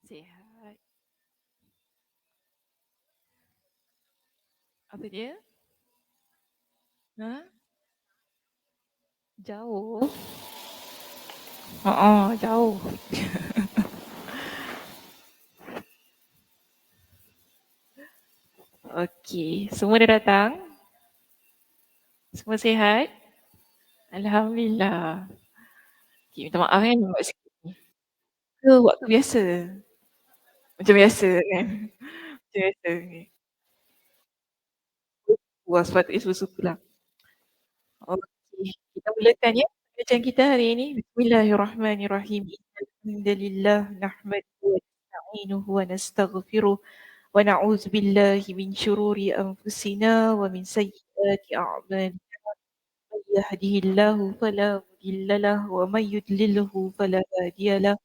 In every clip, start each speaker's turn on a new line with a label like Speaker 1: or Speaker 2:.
Speaker 1: Sihat. Apa dia? Ha? Jauh. Jauh. Okey, semua dah datang? Semua sihat? Alhamdulillah. Okey, minta maaf buat sikit ni. Ke waktu biasa? Macam biasa kan? Macam biasa. Okay. Wah, sepatutnya susu-susulah. Okey, kita mulakan ya bacaan kita hari ini. Bismillahirrahmanirrahim. Alhamdulillah nahmaduhu wa nasta'inuhu wa nastaghfiruh wa na'udzu billahi min syururi anfusina wa min sayyiati a'malina. من يهده الله فلا مضل له ومن يضلله فلا هادي له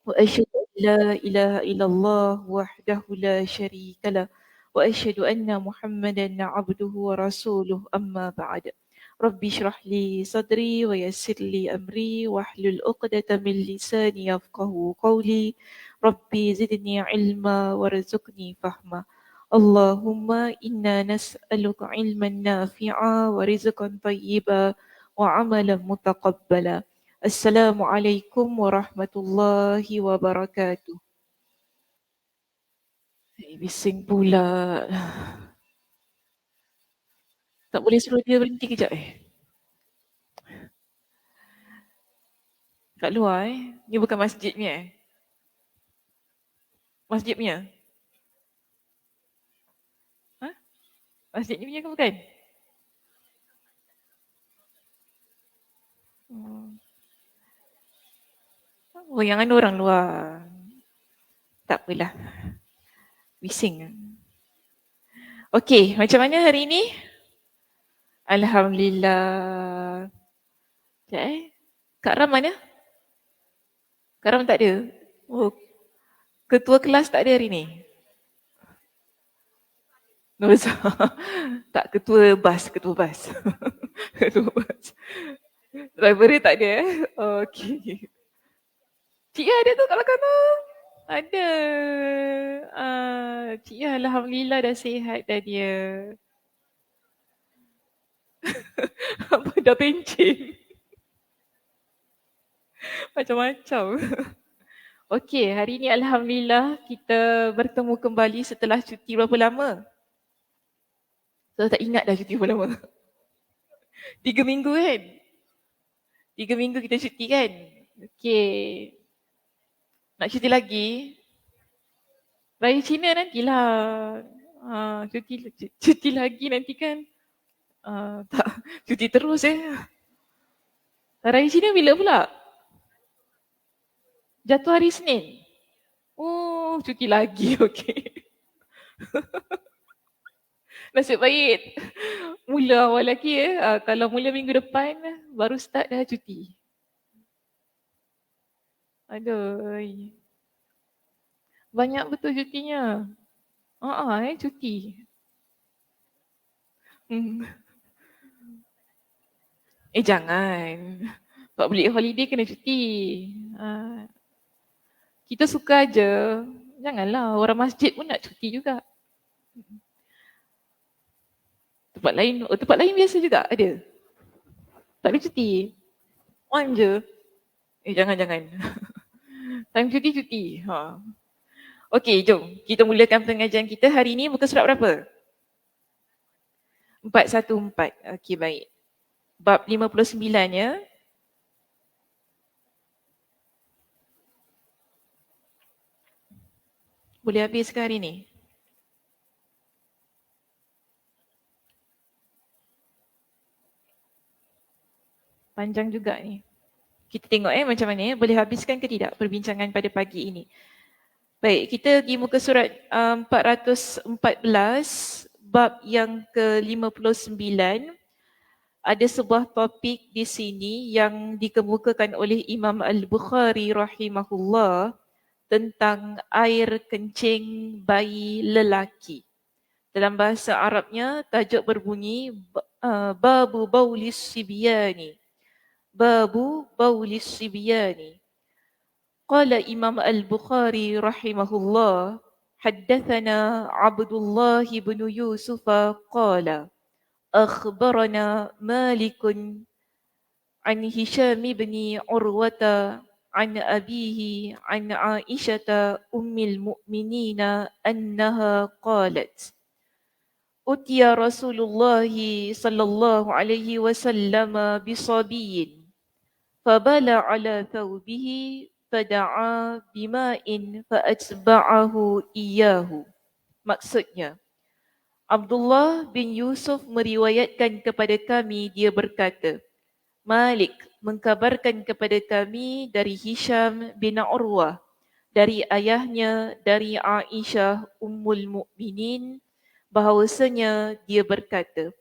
Speaker 1: وأشهد أن لا إله إلا الله وحده لا شريك له وأشهد أن محمدا عبده ورسوله أما بعد ربي اشرح لي صدري ويسر لي أمري واحلل عقدة من لساني يفقه قولي ربي زدني علما وارزقني فهما اللهم إنا نسألك علما نافعا ورزقا طيبا وعملا متقبلا. Assalamualaikum warahmatullahi wabarakatuh. Bising pula. Tak boleh suruh dia berhenti kejap Kat luar Ni bukan masjid punya Masjid punya? Ha? Masjid ni punya ke bukan? Oh, yang ada orang luar. Tak apalah. Bising. Okey, macam mana hari ni? Alhamdulillah. Sekejap Kak Ram mana? Kak Ram tak ada? Oh, ketua kelas tak ada hari ni? Nurza. Tak, ketua bas. Ketua bas. Driver dia tak ada Okey. Cik Ya ada tu kat belakang tu. Ada. Cik Ya Alhamdulillah dah sihat dah dia. Apa dah pencen? Macam-macam. Okey, hari ni Alhamdulillah kita bertemu kembali setelah cuti berapa lama? Saya tak ingat dah cuti berapa lama. 3 minggu kan? 3 minggu kita cuti kan? Okey. Nak cuti lagi? Raya Cina nantilah. Cuti lagi nanti kan. Tak, cuti terus Raya Cina bila pula? Jatuh hari Senin? Oh, cuti lagi, okey. Nasib baik. Mula awal lagi kalau mula minggu depan, baru start dah cuti. Aduh. Banyak betul cutinya. Cuti. Jangan. Public holiday kena cuti. Kita suka aja. Janganlah, orang masjid pun nak cuti juga. Tempat lain biasa juga ada. Tak ada cuti. On je. Jangan. Time cuti. Okey, jom. Kita mulakan pengajian kita hari ni. Muka surat berapa? 414. Okey, baik. Bab 59 ya. Boleh habis ke hari ni? Panjang juga ni. Kita tengok macam mana boleh habiskan ke tidak perbincangan pada pagi ini. Baik, kita di muka surat 414, bab yang ke-59. Ada sebuah topik di sini yang dikemukakan oleh Imam Al-Bukhari rahimahullah tentang air kencing bayi lelaki. Dalam bahasa Arabnya tajuk berbunyi Babu Baulis Sibyani. Babu Baulis Sibyani. قال إمام البخاري رحمه الله حدثنا عبد الله بن يوسف قال أخبرنا مالك عن هشام بن عروة عن أبيه عن عائشة أم المؤمنين أنها قالت أتي رسول الله صلى الله عليه وسلم بصبي فبال على ثوبه فدعا بماء فأتبعه إياه. Maksudnya, Abdullah bin Yusuf meriwayatkan kepada kami, dia berkata, Malik mengkabarkan kepada kami dari Hisham bin Urwah, dari ayahnya, dari Aisyah Ummul Mukminin, bahawasanya dia berkata,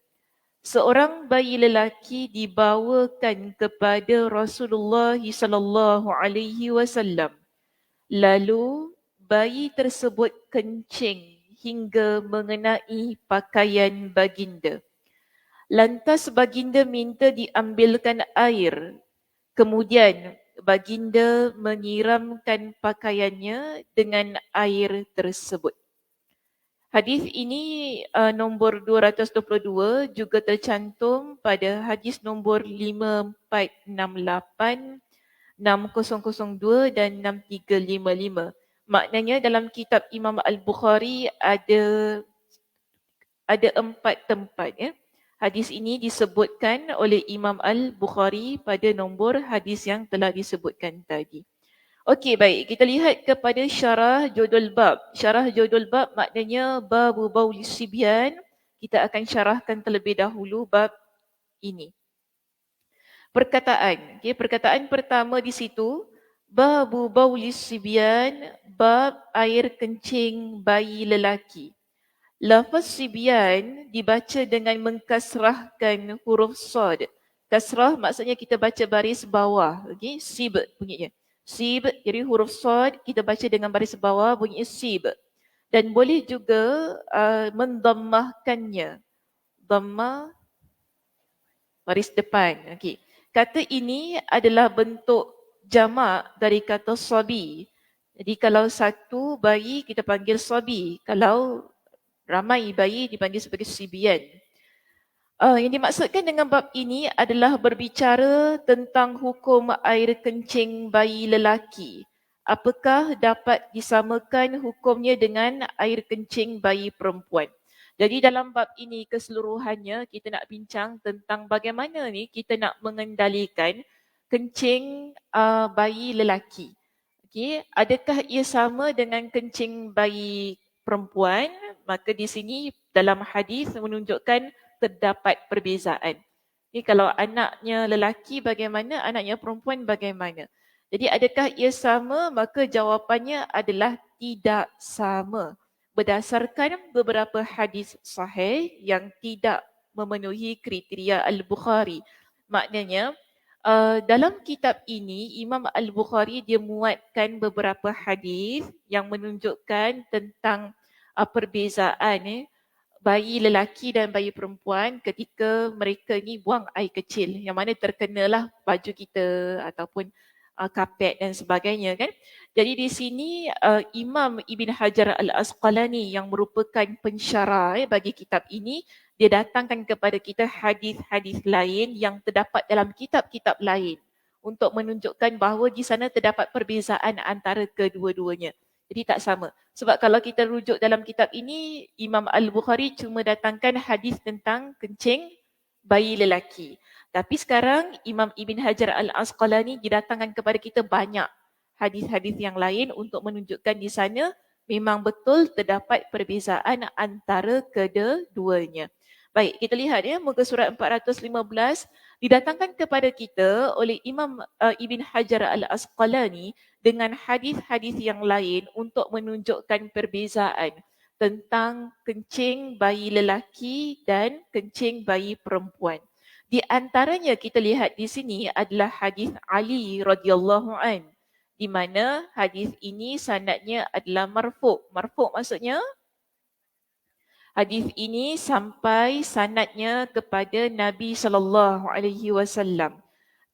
Speaker 1: seorang bayi lelaki dibawakan kepada Rasulullah sallallahu alaihi wasallam. Lalu bayi tersebut kencing hingga mengenai pakaian baginda. Lantas baginda minta diambilkan air. Kemudian baginda menyiramkan pakaiannya dengan air tersebut. Hadis ini nombor 222 juga tercantum pada hadis nombor 5468, 6002 dan 6355. Maknanya dalam kitab Imam Al-Bukhari ada 4 tempat ya. Hadis ini disebutkan oleh Imam Al-Bukhari pada nombor hadis yang telah disebutkan tadi. Okey, baik. Kita lihat kepada syarah judul bab. Syarah judul bab maknanya babu baulis sibyan. Kita akan syarahkan terlebih dahulu bab ini. Perkataan. Okay, perkataan pertama di situ, babu baulis sibyan, bab air kencing bayi lelaki. Lafaz sibyan dibaca dengan mengkasrahkan huruf sad. Kasrah maksudnya kita baca baris bawah. Okay, sib bunyinya. Sib, jadi huruf sad kita baca dengan baris bawah bunyi sib. Dan boleh juga mendammahkannya. Dhammah baris depan. Okey. Kata ini adalah bentuk jamak dari kata sabi. Jadi kalau satu bayi kita panggil sabi. Kalau ramai bayi dipanggil sebagai sibyan. Yang dimaksudkan dengan bab ini adalah berbicara tentang hukum air kencing bayi lelaki. Apakah dapat disamakan hukumnya dengan air kencing bayi perempuan? Jadi dalam bab ini keseluruhannya kita nak bincang tentang bagaimana ni kita nak mengendalikan kencing bayi lelaki. Okey, adakah ia sama dengan kencing bayi perempuan? Maka di sini dalam hadis menunjukkan terdapat perbezaan. Ini kalau anaknya lelaki bagaimana, anaknya perempuan bagaimana. Jadi adakah ia sama? Maka jawapannya adalah tidak sama. Berdasarkan beberapa hadis sahih yang tidak memenuhi kriteria Al-Bukhari. Maknanya dalam kitab ini Imam Al-Bukhari dia muatkan beberapa hadis yang menunjukkan tentang perbezaan bayi lelaki dan bayi perempuan ketika mereka ni buang air kecil yang mana terkenalah baju kita ataupun kapet dan sebagainya kan. Jadi di sini Imam Ibn Hajar Al-Asqalani yang merupakan pensyarah bagi kitab ini, dia datangkan kepada kita hadis-hadis lain yang terdapat dalam kitab-kitab lain untuk menunjukkan bahawa di sana terdapat perbezaan antara kedua-duanya. Jadi tak sama. Sebab kalau kita rujuk dalam kitab ini, Imam Al-Bukhari cuma datangkan hadis tentang kencing bayi lelaki. Tapi sekarang Imam Ibn Hajar Al-Asqalani didatangkan kepada kita banyak hadis-hadis yang lain untuk menunjukkan di sana memang betul terdapat perbezaan antara kedua-duanya. Baik, kita lihat ya muka surat 415 didatangkan kepada kita oleh Imam Ibn Hajar Al-Asqalani dengan hadis-hadis yang lain untuk menunjukkan perbezaan tentang kencing bayi lelaki dan kencing bayi perempuan. Di antaranya kita lihat di sini adalah hadis Ali radhiyallahu an, di mana hadis ini sanadnya adalah marfu'. Marfu' maksudnya hadis ini sampai sanadnya kepada Nabi sallallahu alaihi wasallam.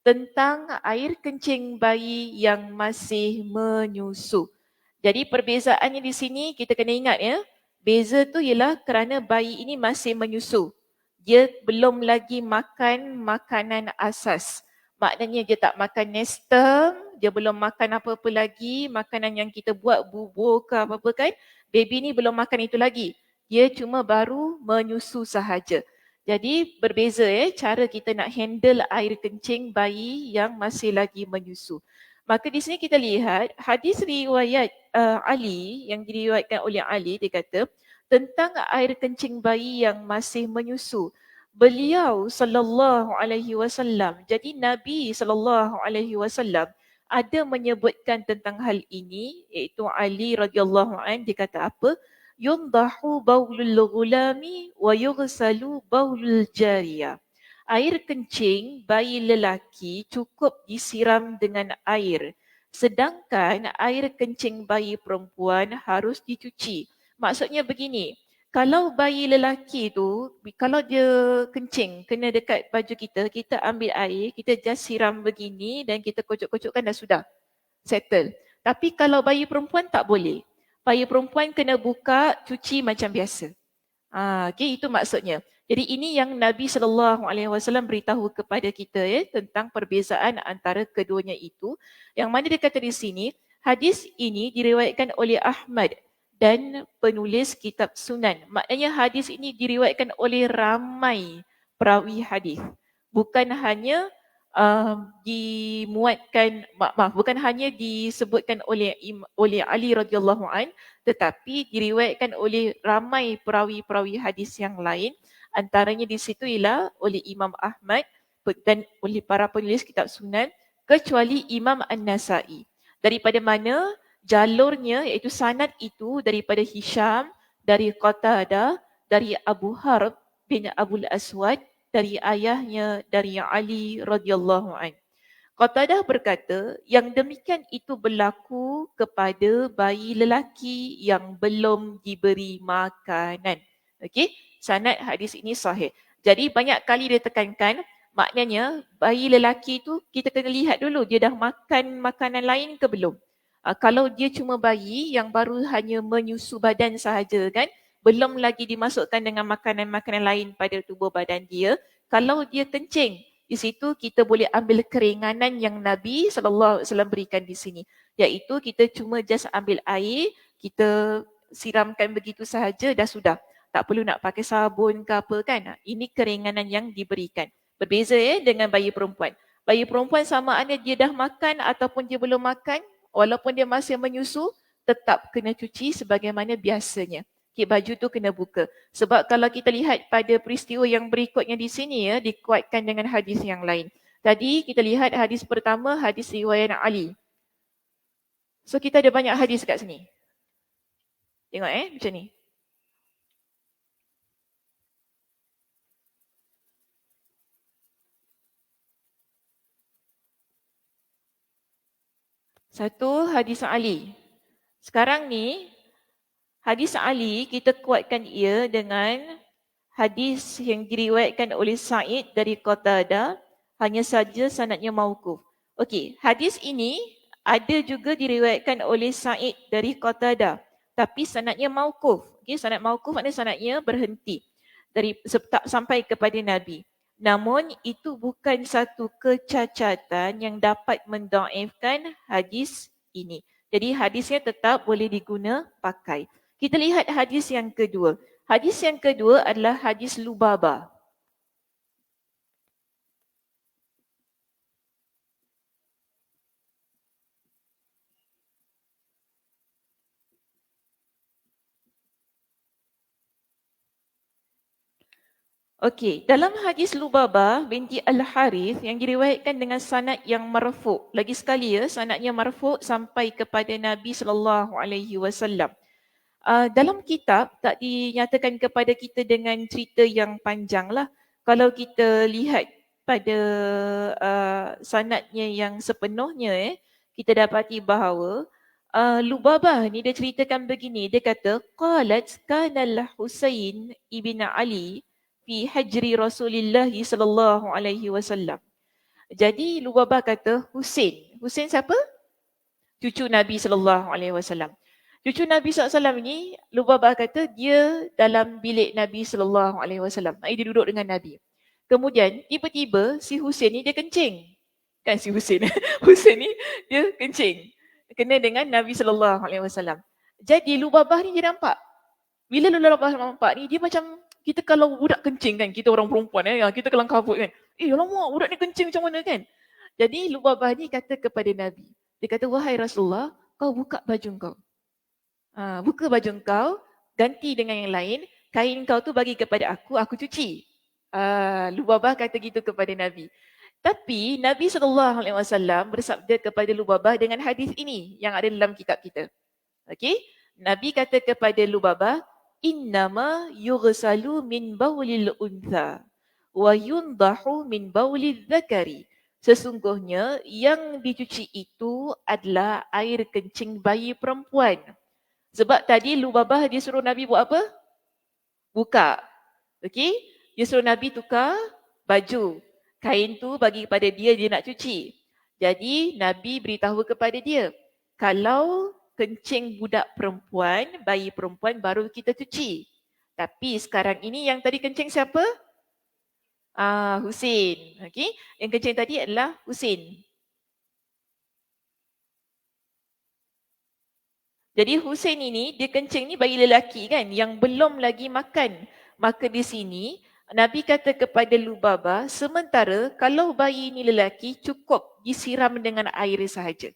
Speaker 1: tentang air kencing bayi yang masih menyusu. Jadi perbezaannya di sini kita kena ingat ya, beza tu ialah kerana bayi ini masih menyusu. Dia belum lagi makan makanan asas. Maknanya dia tak makan nestem, dia belum makan apa-apa lagi, makanan yang kita buat bubur ke apa-apa kan. Baby ni belum makan itu lagi. Dia cuma baru menyusu sahaja. Jadi berbeza cara kita nak handle air kencing bayi yang masih lagi menyusu. Maka di sini kita lihat hadis riwayat Ali yang diriwayatkan oleh Ali, dia kata tentang air kencing bayi yang masih menyusu. Beliau sallallahu alaihi wasallam, jadi Nabi sallallahu alaihi wasallam ada menyebutkan tentang hal ini, iaitu Ali radhiyallahu an, dia kata apa? Yundahu baulul ghulami wa yughsalu baulul jariyah. Air kencing bayi lelaki cukup disiram dengan air. Sedangkan air kencing bayi perempuan harus dicuci. Maksudnya begini, kalau bayi lelaki tu, kalau dia kencing kena dekat baju kita, kita ambil air, kita just siram begini dan kita kocok-kocokkan dah sudah. Settle. Tapi kalau bayi perempuan tak boleh. Bayi perempuan kena buka, cuci macam biasa. Okay, itu maksudnya. Jadi ini yang Nabi SAW beritahu kepada kita tentang perbezaan antara keduanya itu. Yang mana dia kata di sini, hadis ini diriwayatkan oleh Ahmad dan penulis kitab Sunan. Maknanya hadis ini diriwayatkan oleh ramai perawi hadis. Bukan hanya bukan hanya disebutkan oleh Ali radhiyallahu an, tetapi diriwayatkan oleh ramai perawi-perawi hadis yang lain. Antaranya di situ ialah oleh Imam Ahmad dan oleh para penulis kitab Sunan, kecuali Imam An-Nasai. Daripada mana jalurnya, iaitu sanad itu daripada Hisham, dari Qatadah, dari Abu Harb bin Abul Aswad, dari ayahnya, dari Ali radhiyallahu an. Qatadah berkata, yang demikian itu berlaku kepada bayi lelaki yang belum diberi makanan. Okey, sanad hadis ini sahih. Jadi banyak kali dia tekankan, maknanya bayi lelaki itu kita kena lihat dulu dia dah makan makanan lain ke belum. Kalau dia cuma bayi yang baru hanya menyusu badan sahaja kan, belum lagi dimasukkan dengan makanan-makanan lain pada tubuh badan dia, kalau dia kencing, di situ kita boleh ambil keringanan yang Nabi SAW berikan di sini. Iaitu kita cuma just ambil air, kita siramkan begitu sahaja, dah sudah. Tak perlu nak pakai sabun ke apa kan. Ini keringanan yang diberikan. Berbeza dengan bayi perempuan. Bayi perempuan sama ada dia dah makan ataupun dia belum makan, walaupun dia masih menyusu, tetap kena cuci sebagaimana biasanya. Okay, baju tu kena buka. Sebab kalau kita lihat pada peristiwa yang berikutnya di sini dikuatkan dengan hadis yang lain. Tadi kita lihat hadis pertama, hadis riwayat Ali. So kita ada banyak hadis kat sini. Tengok macam ni. Satu, hadis Ali. Sekarang ni, hadis Ali kita kuatkan ia dengan hadis yang diriwayatkan oleh Sa'id dari Qatadah, hanya saja sanadnya mauquf. Okey, hadis ini ada juga diriwayatkan oleh Sa'id dari Qatadah, tapi sanadnya mauquf. Okey, sanad mauquf maknanya sanadnya berhenti dari tak sampai kepada Nabi. Namun itu bukan satu kecacatan yang dapat mendhaifkan hadis ini. Jadi hadisnya tetap boleh diguna pakai. Kita lihat hadis yang kedua. Hadis yang kedua adalah hadis Lubabah. Okey, dalam hadis Lubabah binti Al-Harith yang diriwayatkan dengan sanad yang marfu'. Lagi sekali sanadnya marfu' sampai kepada Nabi sallallahu alaihi wasallam. Dalam kitab tak dinyatakan kepada kita dengan cerita yang panjang lah. Kalau kita lihat pada sanadnya yang sepenuhnya kita dapati bahawa Lubabah ni dia ceritakan begini. Dia kata, qalat kana al-Husain ibn Ali fi hajri Rasulillah sallallahu alaihi wasallam. Jadi Lubabah kata, Husin. Husin siapa? Cucu Nabi SAW. Cucu Nabi SAW ni, Lubabah kata dia dalam bilik Nabi SAW. Dia duduk dengan Nabi. Kemudian tiba-tiba si Husin ni dia kencing. Kan si Husin. Husin ni dia kencing. Kena dengan Nabi SAW. Jadi Lubabah ni dia nampak. Bila Lubabah nampak ni, dia macam kita kalau budak kencing kan, kita orang perempuan kita kelang kabut kan. Alamak, budak ni kencing macam mana kan? Jadi Lubabah ni kata kepada Nabi. Dia kata, wahai Rasulullah, kau buka baju kau. Buka baju kau, ganti dengan yang lain, kain kau tu bagi kepada aku cuci. Lubabah kata gitu kepada Nabi. Tapi Nabi SAW bersabda kepada Lubabah dengan hadis ini yang ada dalam kitab kita. Okey? Nabi kata kepada Lubabah, innama yughsalu min bawlil untha wa yundahu min bawlil zakari. Sesungguhnya yang dicuci itu adalah air kencing bayi perempuan. Sebab tadi Lubabah dia suruh Nabi buat apa? Buka. Okey? Dia suruh Nabi tukar baju. Kain tu bagi kepada dia nak cuci. Jadi Nabi beritahu kepada dia, kalau kencing budak perempuan, bayi perempuan baru kita cuci. Tapi sekarang ini yang tadi kencing siapa? Husin. Okey? Yang kencing tadi adalah Husin. Jadi Husin ini dia kencing ni bayi lelaki kan yang belum lagi makan. Maka di sini Nabi kata kepada Lubabah, sementara kalau bayi ni lelaki cukup disiram dengan air sahaja.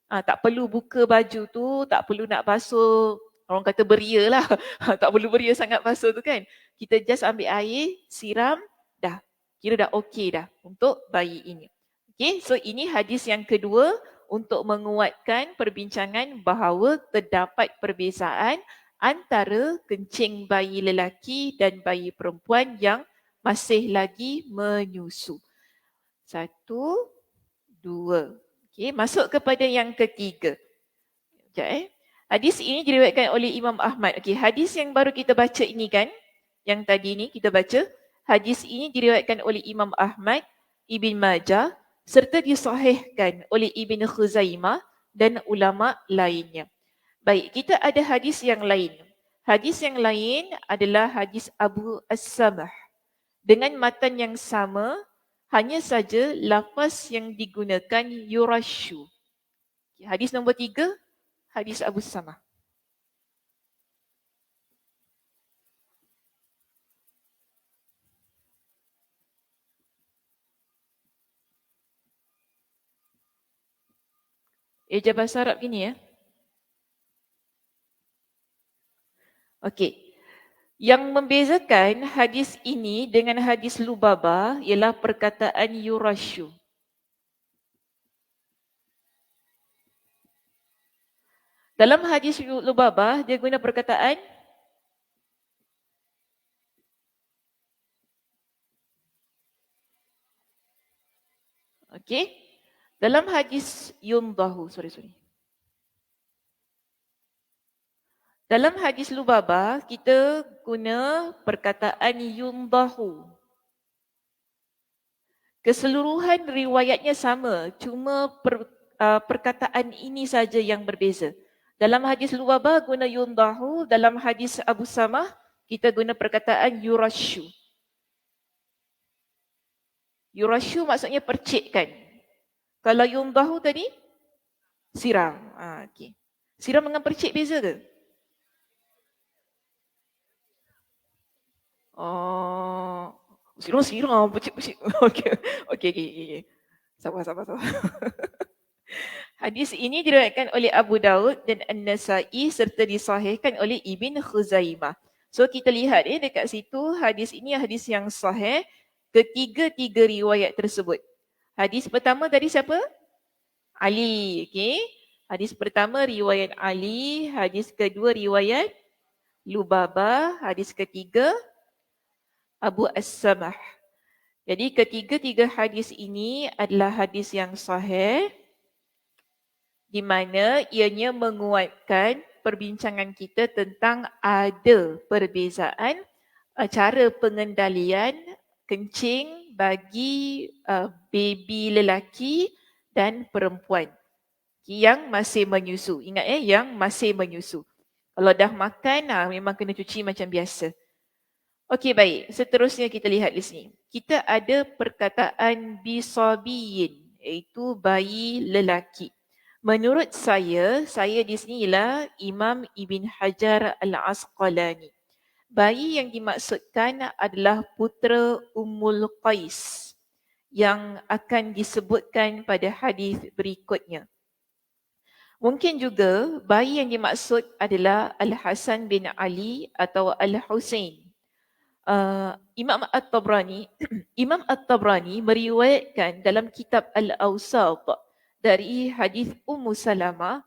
Speaker 1: Tak perlu buka baju tu, tak perlu nak basuh, orang kata beria lah. Tak perlu beria sangat basuh tu kan. Kita just ambil air, siram, dah. Kira dah okey dah untuk bayi ini. Okay, so ini hadis yang kedua untuk menguatkan perbincangan bahawa terdapat perbezaan antara kencing bayi lelaki dan bayi perempuan yang masih lagi menyusu. 1, 2. Okay, masuk kepada yang ketiga. Sekejap Hadis ini diriwayatkan oleh Imam Ahmad. Okay, hadis yang baru kita baca ini kan, yang tadi ni kita baca, hadis ini diriwayatkan oleh Imam Ahmad, Ibn Majah, serta disahihkan oleh Ibn Khuzaimah dan ulama lainnya. Baik, kita ada hadis yang lain. Hadis yang lain adalah hadis Abu As-Samah. Dengan matan yang sama, hanya saja lafaz yang digunakan yurashu. Hadis nombor 3, hadis Abu As-Samah. Eja bahasa Arab gini ya. Okey. Yang membezakan hadis ini dengan hadis Lubabah ialah perkataan yurashu. Dalam hadis Lubabah dia guna perkataan okey. Dalam hadis yundahu, sorry. Dalam hadis Lubabah, kita guna perkataan yundahu. Keseluruhan riwayatnya sama, cuma perkataan ini saja yang berbeza. Dalam hadis Lubabah guna yundahu, dalam hadis Abu Samah kita guna perkataan yurashu. Yurashu maksudnya percikkan. Kalau yundahu tadi siram. Okay. Siram dengan percik beza ke? Siram, percik. Okey. Sabar. Hadis ini diriwayatkan oleh Abu Daud dan An-Nasa'i serta disahihkan oleh Ibn Khuzaimah. So kita lihat dekat situ hadis ini hadis yang sahih ketiga-tiga riwayat tersebut. Hadis pertama tadi siapa? Ali. Okay. Hadis pertama riwayat Ali, hadis kedua riwayat Lubabah, hadis ketiga Abu As-Samah. Jadi ketiga-tiga hadis ini adalah hadis yang sahih di mana ianya menguatkan perbincangan kita tentang ada perbezaan cara pengendalian kencing bagi baby lelaki dan perempuan yang masih menyusu. Ingat yang masih menyusu. Kalau dah makan, memang kena cuci macam biasa. Okey, baik. Seterusnya kita lihat di sini. Kita ada perkataan bisabiyin, iaitu bayi lelaki. Menurut saya di sini ialah Imam Ibn Hajar Al-Asqalani. Bayi yang dimaksudkan adalah putera Ummul Qais yang akan disebutkan pada hadis berikutnya. Mungkin juga bayi yang dimaksud adalah Al-Hasan bin Ali atau Al-Husain. Imam At-Tabrani Imam At-Tabrani meriwayatkan dalam kitab Al-Awsat dari hadis Ummu Salamah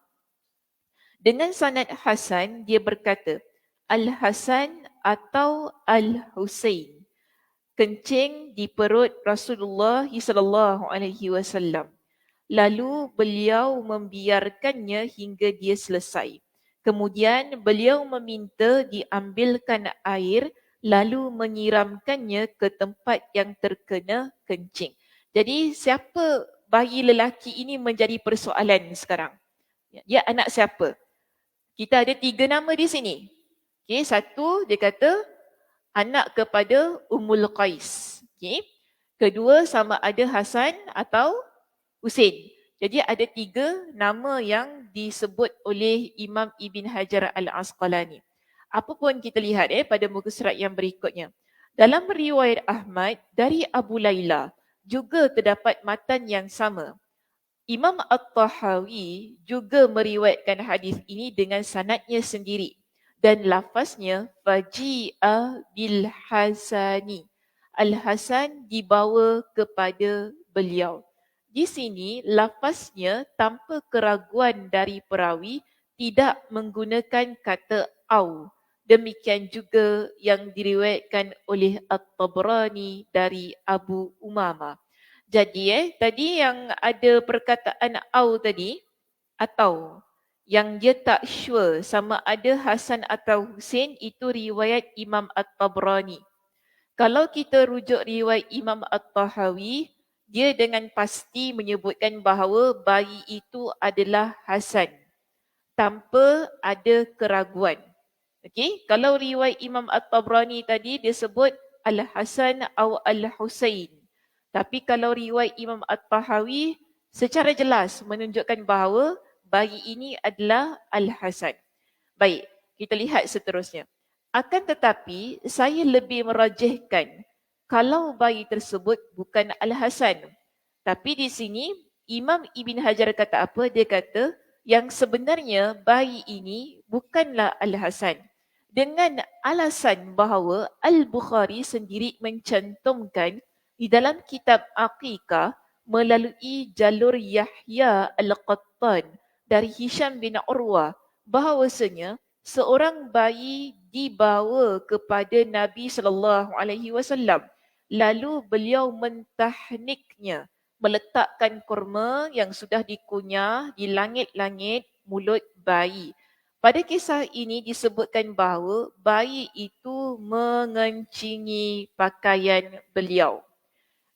Speaker 1: dengan sanad Hasan. Dia berkata, Al-Hasan atau Al-Husain kencing di perut Rasulullah sallallahu alaihi wasallam. Lalu beliau membiarkannya hingga dia selesai. Kemudian beliau meminta diambilkan air lalu menyiramkannya ke tempat yang terkena kencing. Jadi siapa bayi lelaki ini menjadi persoalan sekarang? Dia anak siapa? Kita ada 3 nama di sini. Okay, satu dia kata anak kepada Ummul Qais. Okay. Kedua sama ada Hasan atau Husain. Jadi ada 3 nama yang disebut oleh Imam Ibn Hajar Al-Asqalani. Apa pun kita lihat pada muka surat yang berikutnya. Dalam riwayat Ahmad dari Abu Layla juga terdapat matan yang sama. Imam At-Tahawi juga meriwayatkan hadis ini dengan sanadnya sendiri dan lafaznya faji'a bil hasani. Al-Hasan dibawa kepada beliau. Di sini lafaznya tanpa keraguan dari perawi tidak menggunakan kata au. Demikian juga yang diriwayatkan oleh At-Tabrani dari Abu Umamah. Jadi tadi yang ada perkataan au tadi atau yang dia tak sure sama ada Hasan atau Husain, itu riwayat Imam At-Tabrani. Kalau kita rujuk riwayat Imam At-Tahawi, dia dengan pasti menyebutkan bahawa bayi itu adalah Hasan tanpa ada keraguan. Okey, kalau riwayat Imam At-Tabrani tadi dia sebut Al-Hasan atau Al-Husain. Tapi kalau riwayat Imam At-Tahawi secara jelas menunjukkan bahawa bayi ini adalah Al-Hasan. Baik, kita lihat seterusnya. Akan tetapi saya lebih merajihkan kalau bayi tersebut bukan Al-Hasan. Tapi di sini Imam Ibn Hajar kata apa? Dia kata yang sebenarnya bayi ini bukanlah Al-Hasan. Dengan alasan bahawa Al-Bukhari sendiri mencantumkan di dalam kitab Aqiqah melalui jalur Yahya Al-Qattan dari Hisham bin Urwah bahawasanya seorang bayi dibawa kepada Nabi sallallahu alaihi wasallam lalu beliau mentahniknya, meletakkan kurma yang sudah dikunyah di langit-langit mulut bayi. Pada kisah ini disebutkan bahawa bayi itu mengencingi pakaian beliau.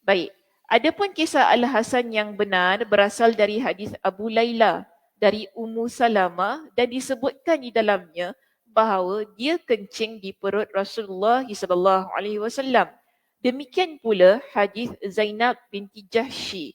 Speaker 1: Baik, adapun kisah Al-Hasan yang benar berasal dari hadis Abu Layla dari Ummu Salamah dan disebutkan di dalamnya bahawa dia kencing di perut Rasulullah sallallahu alaihi wasallam. Demikian pula hadis Zainab binti Jahsy.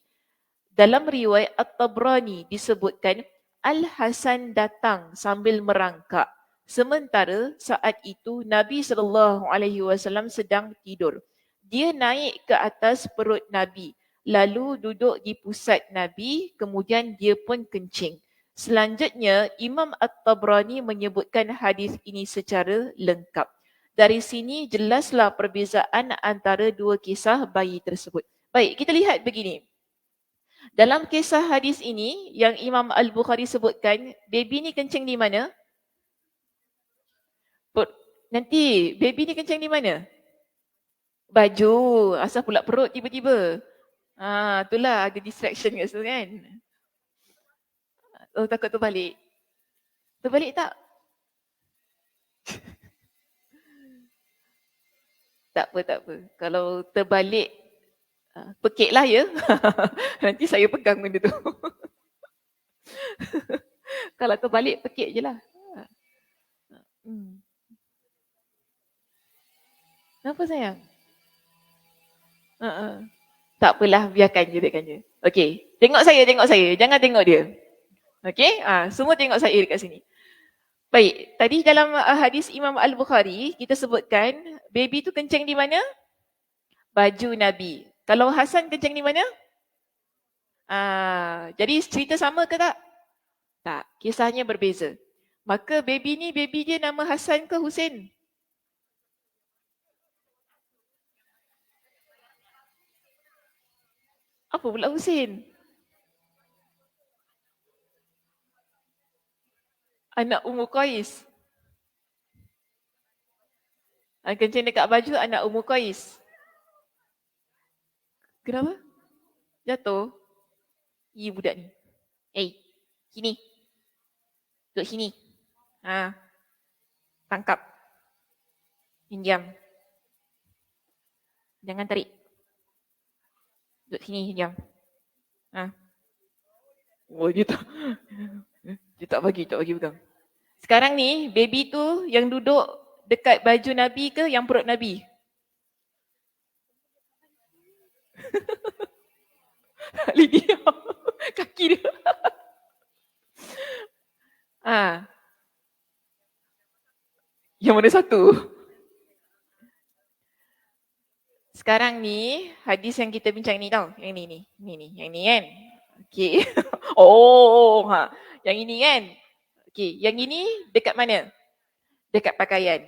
Speaker 1: Dalam riwayat At-Tabrani disebutkan Al-Hasan datang sambil merangkak. Sementara saat itu Nabi sallallahu alaihi wasallam sedang tidur. Dia naik ke atas perut Nabi, lalu duduk di pusat Nabi, kemudian dia pun kencing. Selanjutnya Imam At-Tabrani menyebutkan hadis ini secara lengkap. Dari sini jelaslah perbezaan antara dua kisah bayi tersebut. Baik, kita lihat begini. Dalam kisah hadis ini yang Imam Al-Bukhari sebutkan, baby ni kencing di mana? Nanti, baby ni kencing di mana? Baju. Asal pula perut tiba-tiba. Itulah ada distraction kat situ kan. Oh, takut terbalik. Terbalik tak? Tak apa. Kalau terbalik, Pekiklah ya. Nanti saya pegang benda tu. Kalau terbalik, pekik je lah. Hmm. Kenapa sayang? Uh-uh. Tak apalah, biarkan je. Okey, tengok saya. Jangan tengok dia. Okey, semua tengok saya dekat sini. Baik, tadi dalam hadis Imam Al-Bukhari, kita sebutkan baby tu kencing di mana? Baju Nabi. Kalau Hasan kencing di mana? Jadi cerita sama ke tak? Tak, kisahnya berbeza. Maka baby dia nama Hasan ke Husin? Apa pula Husin? Anak Ummu Qais. Kencing dekat baju anak Ummu Qais. Kenapa? Jatuh? Budak ni. Sini. Duduk sini. Tangkap. Diam. Jangan tarik. Duduk sini, diam. Oh, dia tak bagi pegang. Sekarang ni, baby tu yang duduk dekat baju Nabi ke yang perut Nabi? Lydia. Kaki dia. Yang mana satu? Sekarang ni, hadis yang kita bincang ni tau. Yang ni kan? Okey. Yang ini kan? Okey, yang ini dekat mana? Dekat pakaian.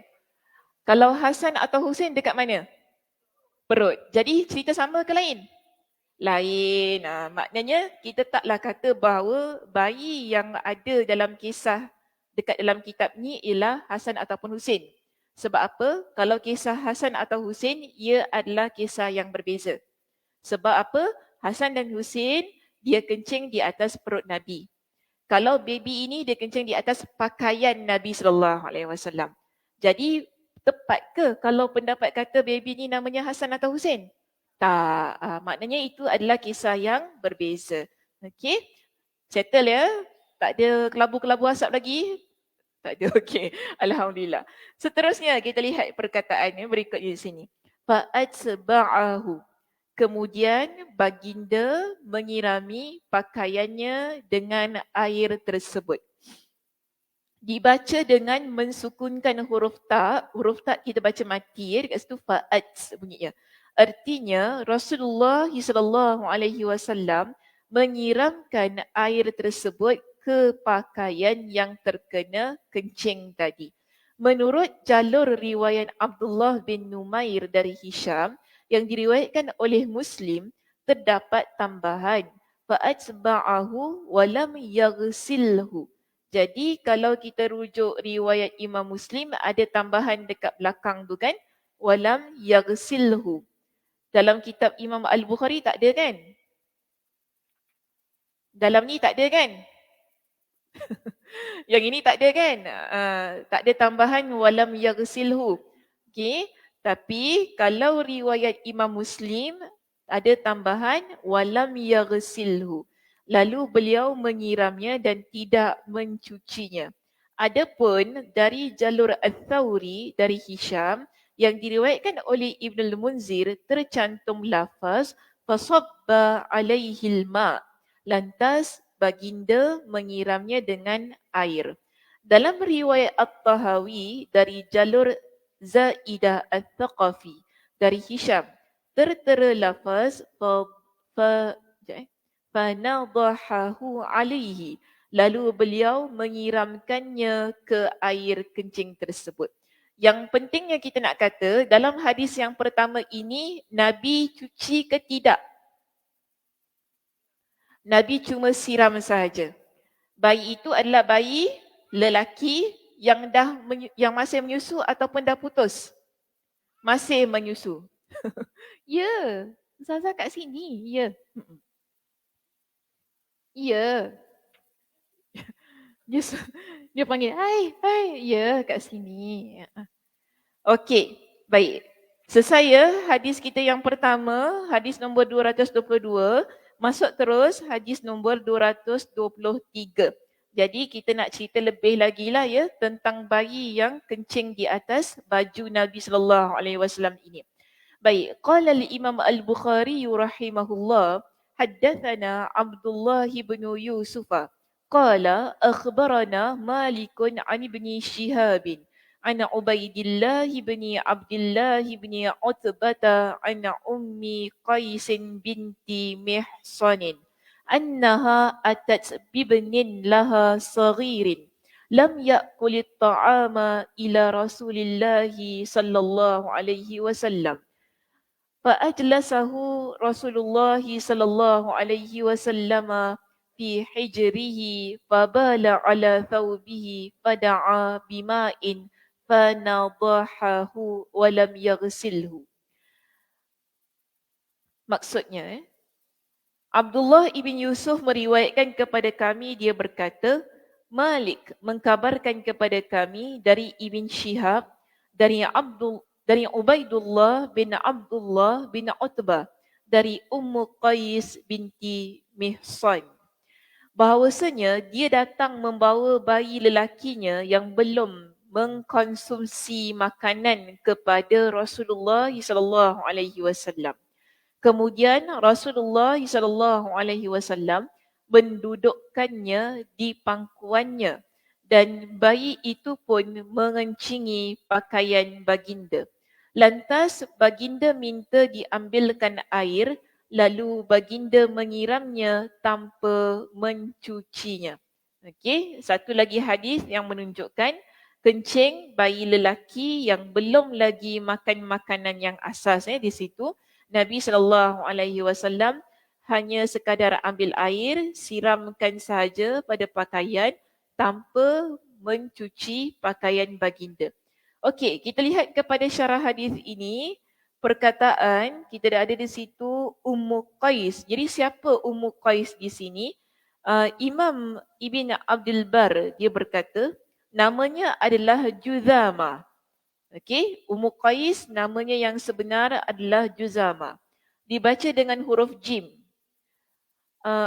Speaker 1: Kalau Hasan atau Husin dekat mana? Perut. Jadi cerita sama ke lain? Lain. Maknanya kita taklah kata bahawa bayi yang ada dalam kisah dekat dalam kitab ni ialah Hasan ataupun Husin. Sebab apa? Kalau kisah Hasan atau Husin, ia adalah kisah yang berbeza. Sebab apa? Hasan dan Husin, dia kencing di atas perut Nabi. Kalau baby ini, dia kencing di atas pakaian Nabi SAW. Jadi, tepat ke kalau pendapat kata baby ni namanya Hasan atau Husin? Tak. Maknanya itu adalah kisah yang berbeza. Okey? Settle ya? Tak ada kelabu-kelabu asap lagi? Tak ada, okey. Alhamdulillah. Seterusnya kita lihat perkataannya berikutnya di sini. Fa'atsba'ahu. Kemudian baginda menyirami pakaiannya dengan air tersebut. Dibaca dengan mensukunkan huruf tak. Huruf tak kita baca mati ya. Dekat situ fa'ats bunyinya. Artinya Rasulullah SAW menyiramkan air tersebut ke pakaian yang terkena kencing tadi. Menurut jalur riwayat Abdullah bin Numair dari Hisham yang diriwayatkan oleh Muslim, terdapat tambahan fa'atba'ahu walam yaghsilhu. Jadi kalau kita rujuk riwayat Imam Muslim, ada tambahan dekat belakang tu kan, walam yaghsilhu. Dalam kitab Imam Al-Bukhari tak ada kan? Dalam ni tak ada kan? Yang ini tak ada kan? Tak ada tambahan walam yaghsilhu. Okey, tapi kalau riwayat Imam Muslim ada tambahan walam yaghsilhu. Lalu beliau menyiramnya dan tidak mencucinya. Adapun dari jalur Al-Thawri dari Hisham yang diriwayatkan oleh Ibn al-Munzir tercantum lafaz fasabba alaihil ma. Lantas baginda menyiramnya dengan air. Dalam riwayat At-Tahawi dari jalur Zaidah Al-Thaqafi dari Hisham tertera lafaz fanadahahu alaihi, lalu beliau menyiramkannya ke air kencing tersebut. Yang pentingnya kita nak kata dalam hadis yang pertama ini Nabi cuci ke tidak? Nabi cuma siram sahaja. Bayi itu adalah bayi lelaki yang masih menyusu ataupun dah putus? Masih menyusu. Ya, Ustazah kat sini. Ya. Ya. Dia panggil, hai, ya kat sini. Okey, baik. Selesai ya hadis kita yang pertama, hadis nombor 222, masuk terus hadis nombor 223. Jadi kita nak cerita lebih lagi lah ya tentang bayi yang kencing di atas baju Nabi sallallahu alaihi wasallam ini. Baik, qala al-Imam Al-Bukhari rahimahullah, haddatsana Abdullah bin Yusuf qala akhbarana Malik an ibn Shihab an Ubaidillah bin Abdullah bin Utbah an Ummi Qais binti Mihsan annaha atat bibnin laha saghirin lam ya'kul at-ta'ama ila Rasulillah sallallahu alaihi wasallam. فأجلسه رسول الله صلى الله عليه وسلم في حجره فبال على ثوبه فدعا بماء فنضحه ولم يغسله. Maksudnya, Abdullah ibn Yusuf meriwayatkan kepada kami, dia berkata, Malik mengkabarkan kepada kami dari Ibn Shihab, dari Ubaidullah bin Abdullah bin Utbah, dari Ummu Qais binti Mihsan, bahawasanya dia datang membawa bayi lelakinya yang belum mengkonsumsi makanan kepada Rasulullah sallallahu alaihi wasallam. Kemudian Rasulullah SAW mendudukkannya di pangkuannya dan bayi itu pun mengencingi pakaian baginda. Lantas baginda minta diambilkan air, lalu baginda menyiramnya tanpa mencucinya. Okey, satu lagi hadis yang menunjukkan kencing bayi lelaki yang belum lagi makan makanan yang asasnya di situ. Nabi SAW hanya sekadar ambil air, siramkan sahaja pada pakaian tanpa mencuci pakaian baginda. Okey, kita lihat kepada syarah hadis ini, perkataan kita dah ada di situ Ummu Qais. Jadi siapa Ummu Qais di sini? Imam Ibn Abdul Bar dia berkata, namanya adalah Juzama. Okey, Ummu Qais namanya yang sebenar adalah Juzama. Dibaca dengan huruf jim.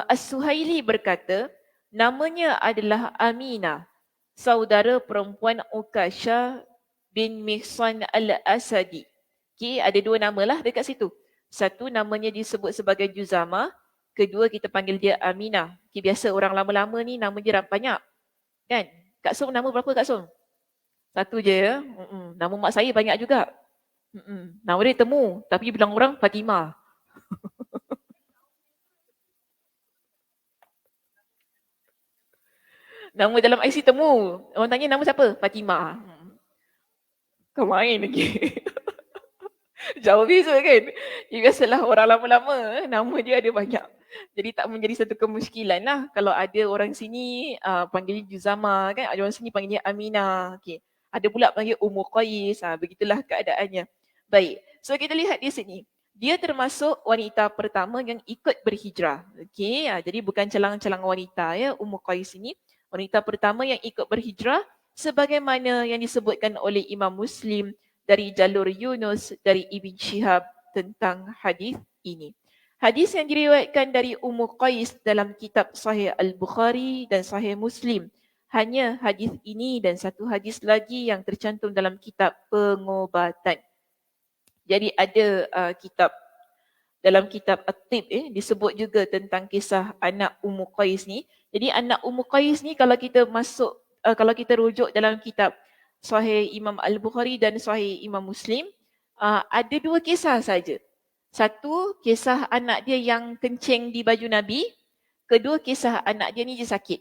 Speaker 1: As-Suhaili berkata, namanya adalah Aminah, saudara perempuan Ukasha bin Mihsan al-Asadi. Okey, ada dua nama lah dekat situ. Satu namanya disebut sebagai Juzama, kedua kita panggil dia Aminah. Okey, biasa orang lama-lama ni nama dia banyak. Kan? Kak Som nama berapa Kak Som? Satu je ya. Nama mak saya banyak juga. Nama dia Temu, tapi bilang orang Fatimah. Nama dalam IC Temu. Orang tanya nama siapa? Fatimah. Kau main lagi. Jauh beza kan? Ya, biasalah orang lama-lama nama dia ada banyak. Jadi tak menjadi satu kemusykilan lah. Kalau ada orang sini panggil Juzama kan, ada orang sini panggil dia Aminah. Okay. Ada pula panggil Ummu Qais. Begitulah keadaannya. Baik, so kita lihat di sini. Dia termasuk wanita pertama yang ikut berhijrah. Okay. Jadi bukan calang-calang wanita ya, Ummu Qais ini. Wanita pertama yang ikut berhijrah sebagaimana yang disebutkan oleh Imam Muslim dari jalur Yunus dari Ibn Shihab tentang hadis ini. Hadis yang diriwayatkan dari Ummu Qais dalam kitab Sahih Al-Bukhari dan Sahih Muslim. Hanya hadis ini dan satu hadis lagi yang tercantum dalam kitab pengobatan. Jadi ada kitab dalam kitab At-Tib disebut juga tentang kisah anak Ummu Qais ni. Jadi anak Ummu Qais ni kalau kita masuk kalau kita rujuk dalam kitab Sahih Imam Al-Bukhari dan Sahih Imam Muslim, ada dua kisah saja. Satu, kisah anak dia yang kencing di baju Nabi. Kedua, kisah anak dia ni dia sakit.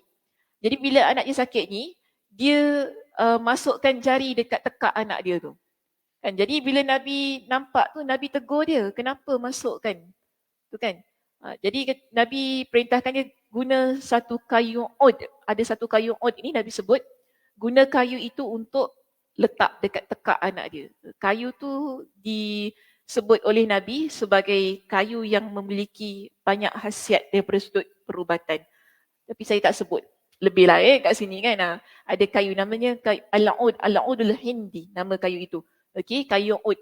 Speaker 1: Jadi bila anak dia sakit ni, dia masukkan jari dekat tekak anak dia tu. Kan? Jadi bila Nabi nampak tu, Nabi tegur dia, kenapa masukkan? Tu kan? Jadi Nabi perintahkan dia guna satu kayu ud. Ada satu kayu ud ini Nabi sebut, guna kayu itu untuk letak dekat tekak anak dia. Kayu tu disebut oleh Nabi sebagai kayu yang memiliki banyak khasiat daripada sudut perubatan. Tapi saya tak sebut. Lebih lah kat sini kan. Ada kayu namanya al-ud, al-udul hindi, nama kayu itu. Okey, kayu ud.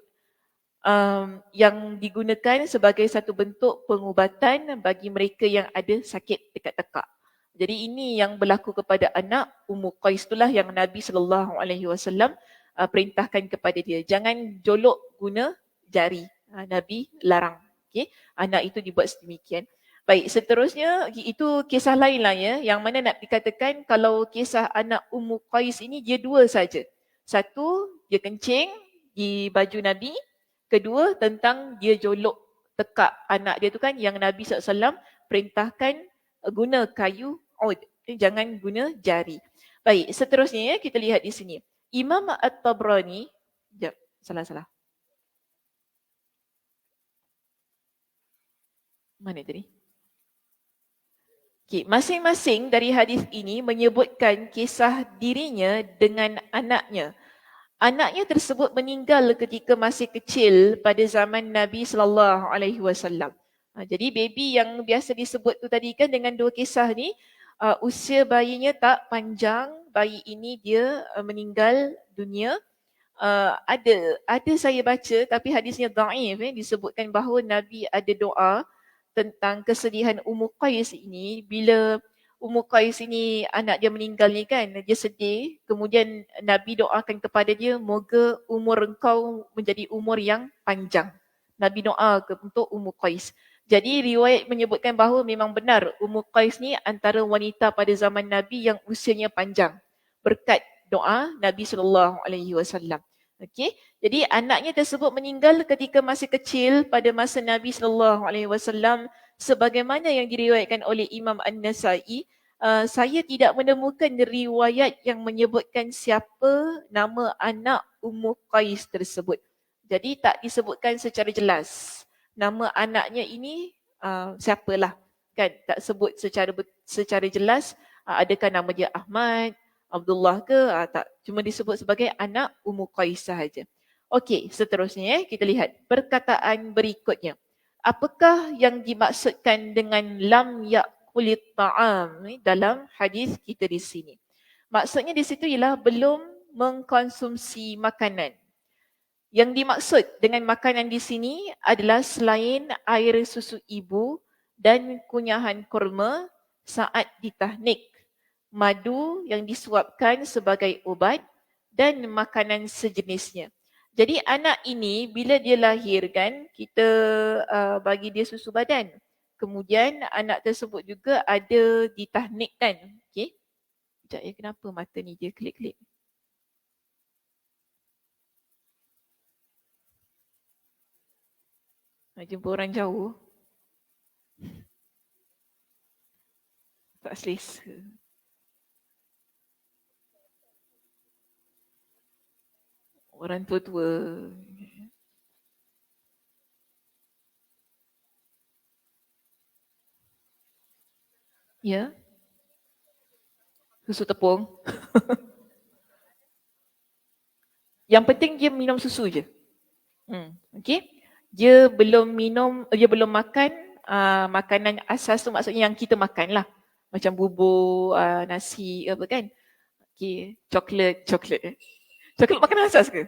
Speaker 1: yang digunakan sebagai satu bentuk pengubatan bagi mereka yang ada sakit dekat tekak. Jadi ini yang berlaku kepada anak Ummu Qais, itulah yang Nabi SAW perintahkan kepada dia. Jangan jolok guna jari. Nabi larang. Okay? Anak itu dibuat sedemikian. Baik, seterusnya itu kisah lain lah ya. Yang mana nak dikatakan kalau kisah anak Ummu Qais ini dia dua saja. Satu, dia kencing di baju Nabi. Kedua, tentang dia jolok tekak anak dia tu kan yang Nabi SAW perintahkan guna kayu ud. Jangan guna jari. Baik, seterusnya ya, kita lihat di sini. Imam At-Tabrani, sekejap, salah. Mana tadi? Okay, masing-masing dari hadis ini menyebutkan kisah dirinya dengan anaknya. Anaknya tersebut meninggal ketika masih kecil pada zaman Nabi sallallahu alaihi wasallam. Jadi baby yang biasa disebut tu tadi kan dengan dua kisah ni, usia bayinya tak panjang, bayi ini dia meninggal dunia. Ada saya baca tapi hadisnya dhaif, disebutkan bahawa Nabi ada doa tentang kesedihan Ummu Qais ini bila Ummu Qais ini anak dia meninggal ni kan, dia sedih, kemudian Nabi doakan kepada dia, moga umur engkau menjadi umur yang panjang. Nabi doa untuk Ummu Qais. Jadi riwayat menyebutkan bahawa memang benar Ummu Qais ni antara wanita pada zaman Nabi yang usianya panjang berkat doa Nabi SAW. Okey, jadi anaknya tersebut meninggal ketika masih kecil pada masa Nabi SAW, sebagaimana yang diriwayatkan oleh Imam An-Nasai. Saya tidak menemukan riwayat yang menyebutkan siapa nama anak Ummu Qais tersebut. Jadi tak disebutkan secara jelas nama anaknya ini siapalah, kan? Tak sebut secara jelas adakah nama dia Ahmad, Abdullah ke, tak. Cuma disebut sebagai anak Ummu Qais sahaja. Okey, seterusnya kita lihat perkataan berikutnya. Apakah yang dimaksudkan dengan lam yakulit ta'am dalam hadis kita di sini? Maksudnya di situ ialah belum mengkonsumsi makanan. Yang dimaksud dengan makanan di sini adalah selain air susu ibu dan kunyahan kurma saat ditahnik, madu yang disuapkan sebagai ubat dan makanan sejenisnya. Jadi anak ini bila dia lahir kan, kita bagi dia susu badan. Kemudian anak tersebut juga ada ditahnik kan. Okay. Sekejap ya, kenapa mata ni dia klik-klik. Nak jumpa orang jauh. Tak selesa. Orang tua-tua. Ya. Susu tepung. Yang penting dia minum susu je. Okay. Dia belum makan makanan asas tu, maksudnya yang kita makan lah. Macam bubur, nasi apa kan. Okay. Coklat. Coklat makanan asas ke?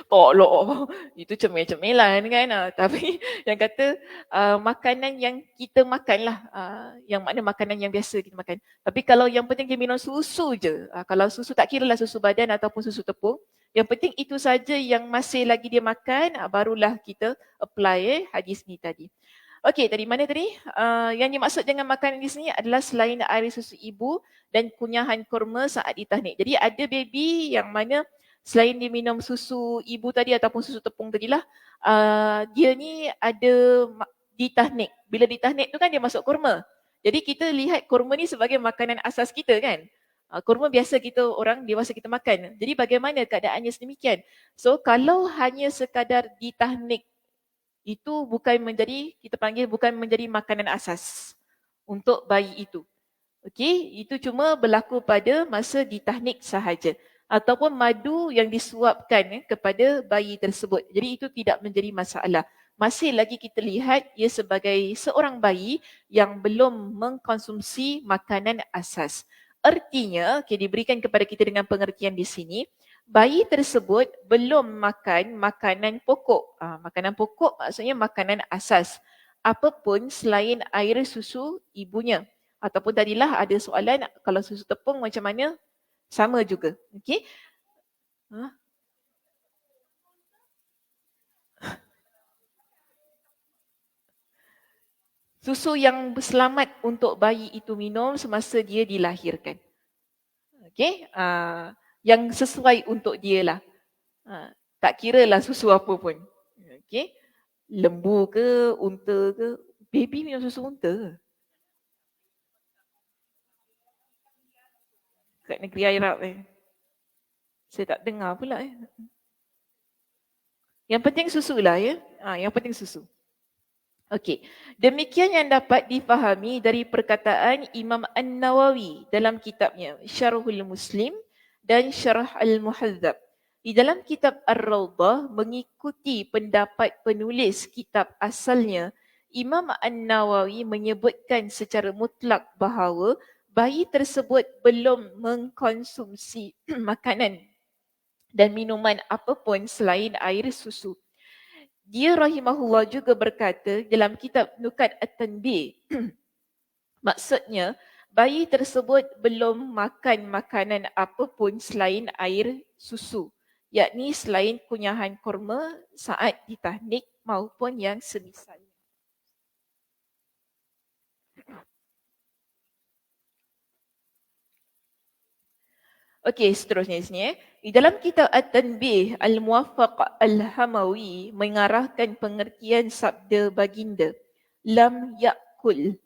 Speaker 1: Tak lah. Itu cemil-cemilan kan. Tapi yang kata makanan yang kita makan lah. Yang makna makanan yang biasa kita makan. Tapi kalau yang penting dia minum susu je. Kalau susu tak kira lah susu badan ataupun susu tepung. Yang penting itu saja yang masih lagi dia makan, barulah kita apply hadis ni tadi. Okey, tadi mana tadi? Yang dimaksud dengan makanan di sini adalah selain air susu ibu dan kunyahan kurma saat ditahnik. Jadi ada baby yang mana selain dia minum susu ibu tadi ataupun susu tepung tadilah, dia ni ada ditahnik. Bila ditahnik tu kan dia masuk kurma. Jadi kita lihat kurma ni sebagai makanan asas kita kan. Kurma biasa kita orang dewasa kita makan. Jadi bagaimana keadaannya sedemikian? So kalau hanya sekadar ditahnik, itu bukan menjadi, kita panggil bukan menjadi makanan asas untuk bayi itu. Okey, itu cuma berlaku pada masa ditahnik sahaja. Ataupun madu yang disuapkan kepada bayi tersebut. Jadi itu tidak menjadi masalah. Masih lagi kita lihat ia sebagai seorang bayi yang belum mengkonsumsi makanan asas. Artinya, diberikan kepada kita dengan pengertian di sini, Bayi tersebut belum makan makanan pokok. Makanan pokok maksudnya makanan asas. Apapun selain air susu ibunya. Ataupun tadilah ada soalan kalau susu tepung macam mana? Sama juga. Okey. Ha? Susu yang selamat untuk bayi itu minum semasa dia dilahirkan. Okey. Yang sesuai untuk dia lah. Tak kira lah susu apa pun. Okey. Lembu ke, unta ke. Baby minum susu unta kat negeri Arab Saya tak dengar pula Yang penting susu lah ya. Yang penting susu. Okey. Demikian yang dapat difahami dari perkataan Imam An-Nawawi dalam kitabnya Syarhul Muslim dan Syarh Al-Muhadzab. Di dalam kitab Ar-Rawdah mengikuti pendapat penulis kitab asalnya, Imam An-Nawawi menyebutkan secara mutlak bahawa bayi tersebut belum mengkonsumsi makanan dan minuman apapun selain air susu. Dia rahimahullah juga berkata dalam kitab Nukat At-Tanbih, maksudnya bayi tersebut belum makan makanan apapun selain air susu, yakni selain kunyahan kurma saat ditahnik maupun yang semisal. Okey, seterusnya di sini. Di dalam kitab At-Tanbih, Al-Muwaffaq Al-Hamawi mengarahkan pengertian sabda baginda, lam yakul.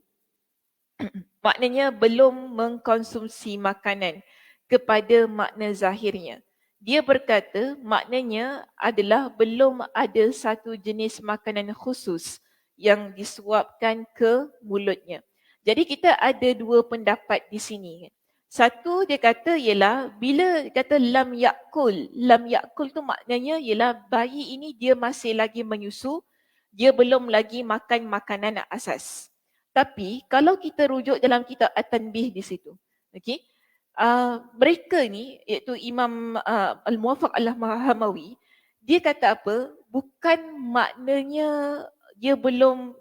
Speaker 1: Maknanya belum mengkonsumsi makanan kepada makna zahirnya. Dia berkata maknanya adalah belum ada satu jenis makanan khusus yang disuapkan ke mulutnya. Jadi kita ada dua pendapat di sini. Satu dia kata ialah bila kata lam yakul tu maknanya ialah bayi ini dia masih lagi menyusu, dia belum lagi makan makanan asas. Tapi kalau kita rujuk dalam kitab At-Tanbih di situ, okey, mereka ni iaitu Imam Al-Muwaffaq Al-Hamawi, dia kata apa? Bukan maknanya dia belum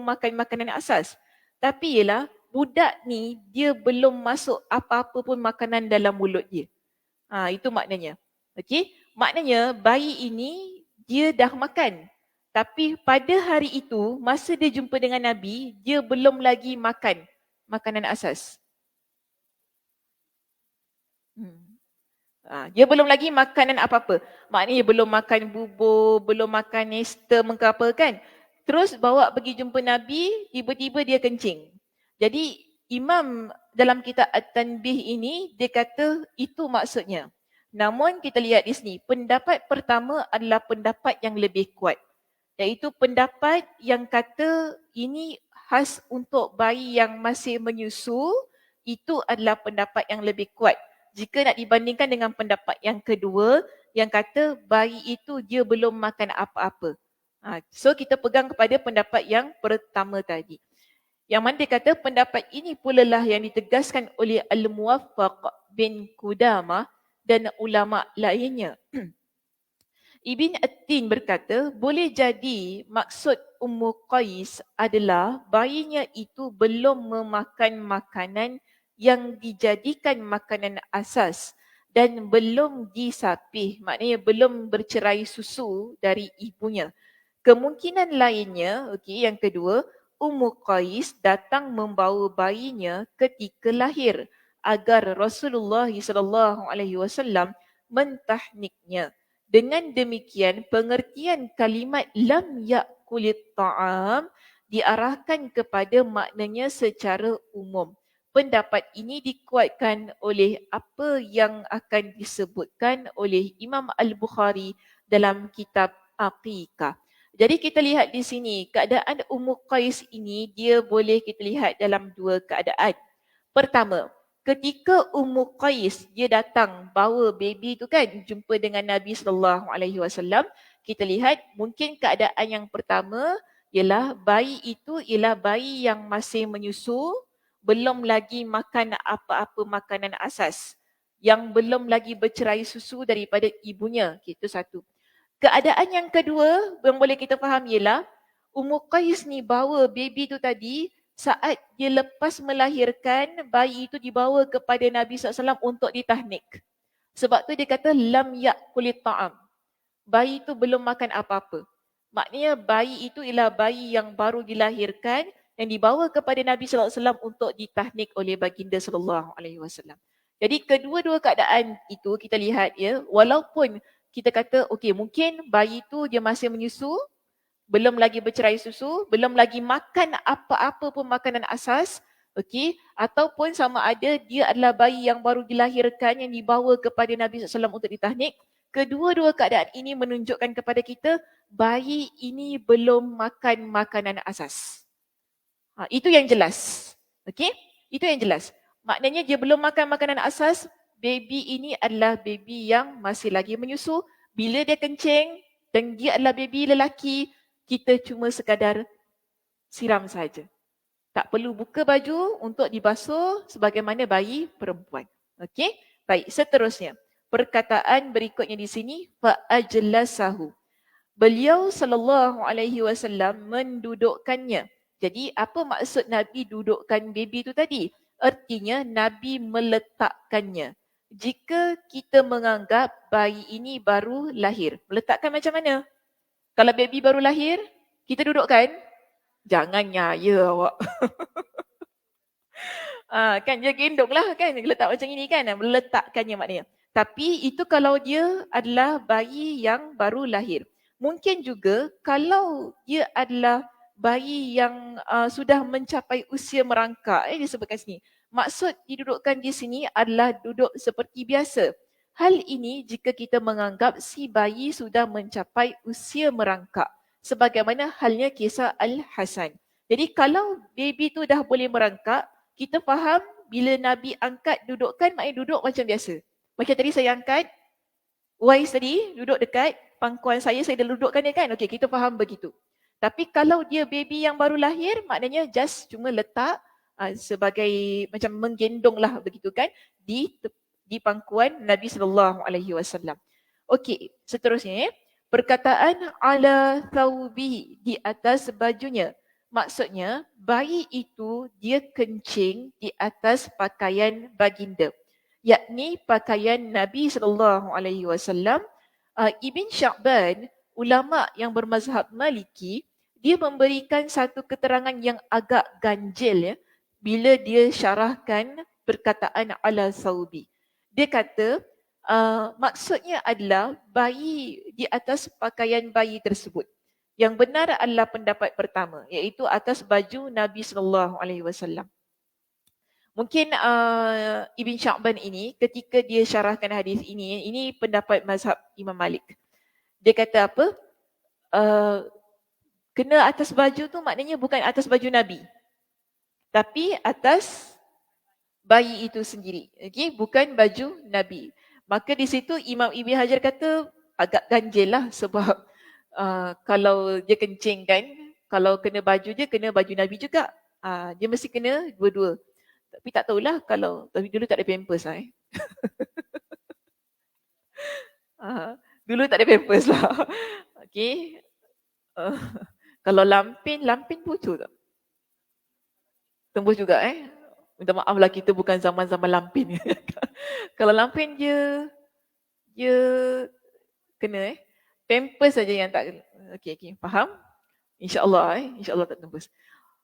Speaker 1: makan makanan asas. Tapi ialah budak ni dia belum masuk apa-apa pun makanan dalam mulut dia. Itu maknanya. Okey? Maknanya bayi ini dia dah makan. Tapi pada hari itu masa dia jumpa dengan Nabi, dia belum lagi makan makanan asas. Dia belum lagi makanan apa-apa. Maknanya belum makan bubur, belum makan nesta mengapa kan. Terus bawa pergi jumpa Nabi, tiba-tiba dia kencing. Jadi Imam dalam kitab At-Tanbih ini, dia kata itu maksudnya. Namun kita lihat di sini, pendapat pertama adalah pendapat yang lebih kuat. Iaitu pendapat yang kata ini khas untuk bayi yang masih menyusu, itu adalah pendapat yang lebih kuat. Jika nak dibandingkan dengan pendapat yang kedua yang kata bayi itu dia belum makan apa-apa. So kita pegang kepada pendapat yang pertama tadi. Yang mana dia kata pendapat ini pula lah yang ditegaskan oleh Al-Muwaffaq bin Qudamah dan ulama lainnya. Ibn At-Tin berkata, boleh jadi maksud Ummu Qais adalah bayinya itu belum memakan makanan yang dijadikan makanan asas dan belum disapih, maknanya belum bercerai susu dari ibunya. Kemungkinan lainnya, okey, yang kedua, Ummu Qais datang membawa bayinya ketika lahir agar Rasulullah SAW mentahniknya. Dengan demikian, pengertian kalimat lam yakulit ta'am diarahkan kepada maknanya secara umum. Pendapat ini dikuatkan oleh apa yang akan disebutkan oleh Imam Al-Bukhari dalam kitab Aqiqah. Jadi kita lihat di sini, keadaan Ummu Qais ini dia boleh kita lihat dalam dua keadaan. Pertama, ketika Ummu Qais dia datang bawa baby tu kan jumpa dengan Nabi SAW, kita lihat mungkin keadaan yang pertama ialah bayi itu ialah bayi yang masih menyusu, belum lagi makan apa-apa makanan asas. yang belum lagi bercerai susu daripada ibunya. Itu satu. Keadaan yang kedua yang boleh kita faham ialah Ummu Qais ni bawa baby tu tadi saat dia lepas melahirkan, bayi itu dibawa kepada Nabi SAW untuk ditahnik. Sebab tu dia kata lam ya'kulit ta'am. Bayi itu belum makan apa-apa. Maknanya bayi itu ialah bayi yang baru dilahirkan yang dibawa kepada Nabi SAW untuk ditahnik oleh baginda SAW. Jadi kedua-dua keadaan itu kita lihat ya, walaupun kita kata okey mungkin bayi itu dia masih menyusu, belum lagi bercerai susu, belum lagi makan apa-apa pun makanan asas, okey, ataupun sama ada dia adalah bayi yang baru dilahirkan yang dibawa kepada Nabi SAW untuk ditahnik. Kedua-dua keadaan ini menunjukkan kepada kita bayi ini belum makan makanan asas. Itu yang jelas. Okey? Itu yang jelas. Maknanya dia belum makan makanan asas, baby ini adalah baby yang masih lagi menyusu. Bila dia kencing dan dia adalah baby lelaki, kita cuma sekadar siram saja. Tak perlu buka baju untuk dibasuh sebagaimana bayi perempuan. Okey? Baik, seterusnya. Perkataan berikutnya di sini fa'ajlasahu. Beliau SAW mendudukkannya. Jadi apa maksud Nabi dudukkan baby itu tadi? Artinya Nabi meletakkannya. Jika kita menganggap bayi ini baru lahir, meletakkan macam mana? Kalau baby baru lahir, kita dudukkan? Jangan nyaya awak. Kan dia gendong lah kan, letak macam ini kan, meletakkannya maknanya. Tapi itu kalau dia adalah bayi yang baru lahir. Mungkin juga kalau dia adalah bayi yang sudah mencapai usia merangkak, disebutkan sini. Maksud didudukkan di sini adalah duduk seperti biasa. Hal ini jika kita menganggap si bayi sudah mencapai usia merangkak. Sebagaimana halnya kisah Al-Hasan. Jadi kalau baby tu dah boleh merangkak, kita faham bila Nabi angkat dudukkan, maknanya duduk macam biasa. Macam tadi saya angkat, Wais tadi duduk dekat pangkuan saya dah dudukkan dia kan. Okey, kita faham begitu. Tapi kalau dia baby yang baru lahir, maknanya just cuma letak sebagai macam menggendong lah begitu kan di pangkuan Nabi SAW. Okey, seterusnya perkataan ala thawbihi, di atas bajunya. Maksudnya bayi itu dia kencing di atas pakaian baginda, yakni pakaian Nabi SAW. Ibn Sya'ban, ulama yang bermazhab Maliki, dia memberikan satu keterangan yang agak ganjil ya bila dia syarahkan perkataan ala thawbi. Dia kata maksudnya adalah bayi di atas pakaian bayi tersebut. Yang benar adalah pendapat pertama, iaitu atas baju Nabi SAW. Mungkin Ibn Sya'ban ini ketika dia syarahkan hadis ini pendapat mazhab Imam Malik. Dia kata apa? Kena atas baju tu maknanya bukan atas baju Nabi, tapi atas bayi itu sendiri. Okay? Bukan baju Nabi. Maka di situ Imam Ibn Hajar kata agak ganjil lah sebab kalau dia kencing kan, kalau kena baju dia, kena baju Nabi juga. Dia mesti kena dua-dua. Tapi tak tahulah kalau, tapi dulu tak ada pampers lah dulu tak ada pampers lah. Okay. Kalau lampin bocor tak? Tembus juga Minta maaf lah kita bukan zaman-zaman lampin. Kalau lampin dia kena pampers saja yang tak. Okey, faham? InsyaAllah InsyaAllah tak tembus.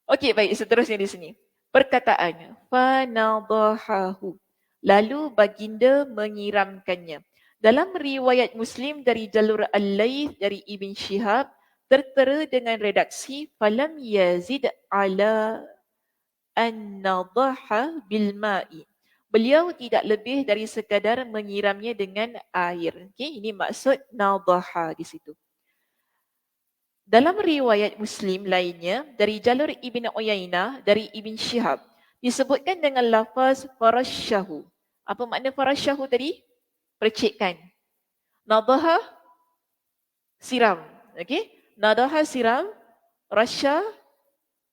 Speaker 1: Okey, baik, seterusnya di sini. Perkataan fanadahahu, lalu baginda menyiramkannya. Dalam riwayat Muslim dari jalur Al-Layth dari Ibn Shihab, tertera dengan redaksi falam yazid ala an-nadaha bil ma'i. Beliau tidak lebih dari sekadar menyiramnya dengan air. Okey, ini maksud nadaha di situ. Dalam riwayat Muslim lainnya dari jalur Ibn Uyainah dari Ibn Shihab disebutkan dengan lafaz farasyahu. Apa makna farasyahu tadi? Percikkan. Nadaha siram. Okey? Nadaha siram, rasya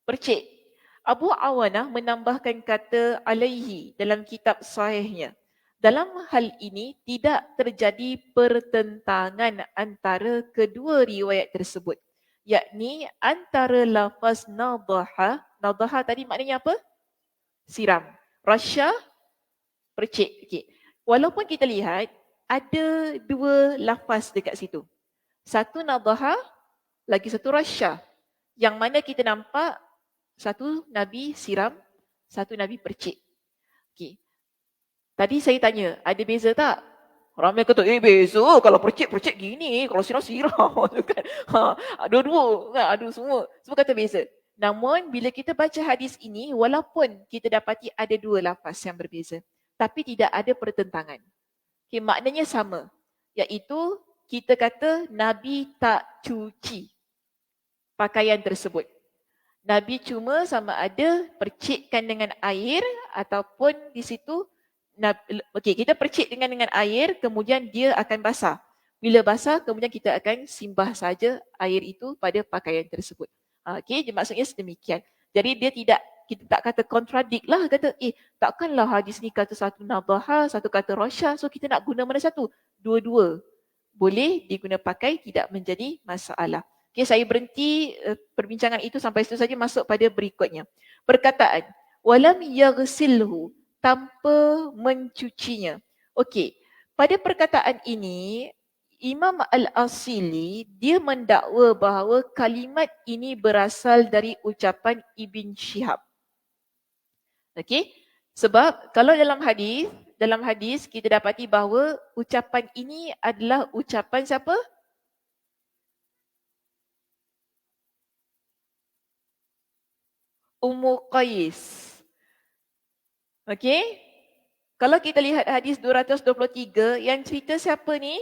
Speaker 1: percik. Abu Awanah menambahkan kata alaihi dalam kitab sahihnya. Dalam hal ini tidak terjadi pertentangan antara kedua riwayat tersebut, yakni antara lafaz nadaha, nadaha tadi maknanya apa? Siram. Rasya, percik. Okay. Walaupun kita lihat ada dua lafaz dekat situ. Satu nadaha, lagi satu rasya. Yang mana kita nampak satu Nabi siram, satu Nabi percik. Okay. Tadi saya tanya, ada beza tak? Ramai kata, beza kalau percik gini, kalau siram. Kan? Dua-dua, kan? Ada semua. Semua kata beza. Namun, bila kita baca hadis ini, walaupun kita dapati ada dua lafaz yang berbeza, tapi tidak ada pertentangan. Okay, maknanya sama. Iaitu, kita kata Nabi tak cuci pakaian tersebut. Nabi cuma sama ada percikkan dengan air ataupun di situ okey, kita percik dengan air, kemudian dia akan basah. Bila basah, kemudian kita akan simbah saja air itu pada pakaian tersebut. Okey, maksudnya sedemikian. Jadi dia tidak, kita tak kata kontradik lah, kata takkanlah hadis ni kata satu nadaha, satu kata rasya, so kita nak guna mana satu? Dua-dua. Boleh diguna pakai, tidak menjadi masalah. Okey, saya berhenti perbincangan itu sampai situ saja, masuk pada berikutnya. Perkataan walam yaghsilhu, tanpa mencucinya. Okey, pada perkataan ini Imam Al-Asili dia mendakwa bahawa kalimat ini berasal dari ucapan Ibn Shihab. Okey, sebab kalau dalam hadis kita dapati bahawa ucapan ini adalah ucapan siapa? Ummu Qais. Okey? Kalau kita lihat hadis 223, yang cerita siapa ni?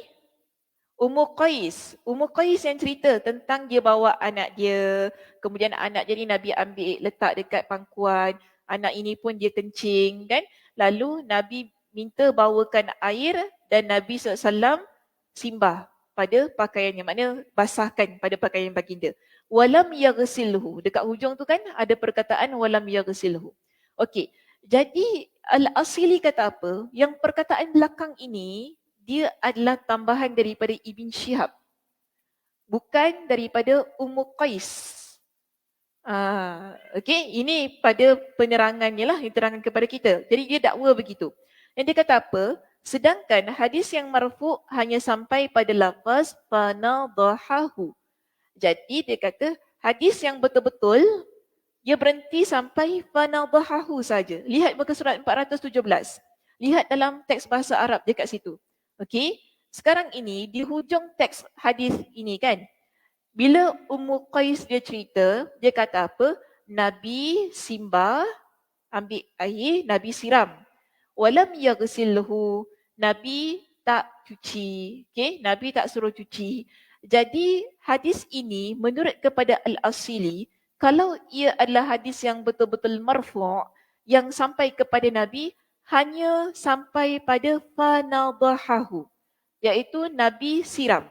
Speaker 1: Ummu Qais. Ummu Qais yang cerita tentang dia bawa anak dia, kemudian anak dia ni Nabi ambil letak dekat pangkuan, anak ini pun dia kencing kan? Lalu Nabi minta bawakan air dan Nabi SAW simbah pada pakaiannya, maknanya basahkan pada pakaian baginda. Walam yaghsilhu. Dekat hujung tu kan ada perkataan walam yaghsilhu. Okey. Jadi Al-Asili kata apa? Yang perkataan belakang ini dia adalah tambahan daripada Ibn Shihab. Bukan daripada Ummu Qais. Okey, ini pada penerangannya lah, penerangan kepada kita. Jadi dia dakwa begitu. Dan dia kata apa? Sedangkan hadis yang marfu' hanya sampai pada lafaz fanadahahu. Jadi dia kata hadis yang betul-betul dia berhenti sampai fanadahahu saja. Lihat muka surat 417. Lihat dalam teks bahasa Arab dekat situ. Okey. Sekarang ini di hujung teks hadis ini kan. Bila Ummu Qais dia cerita, dia kata apa? Nabi simbah, ambil air, Nabi siram. Walam yaghsilhu. Nabi tak cuci. Okey, Nabi tak suruh cuci. Jadi hadis ini menurut kepada Al-Asili, kalau ia adalah hadis yang betul-betul marfu' yang sampai kepada Nabi, hanya sampai pada fanadahahu, iaitu Nabi siram.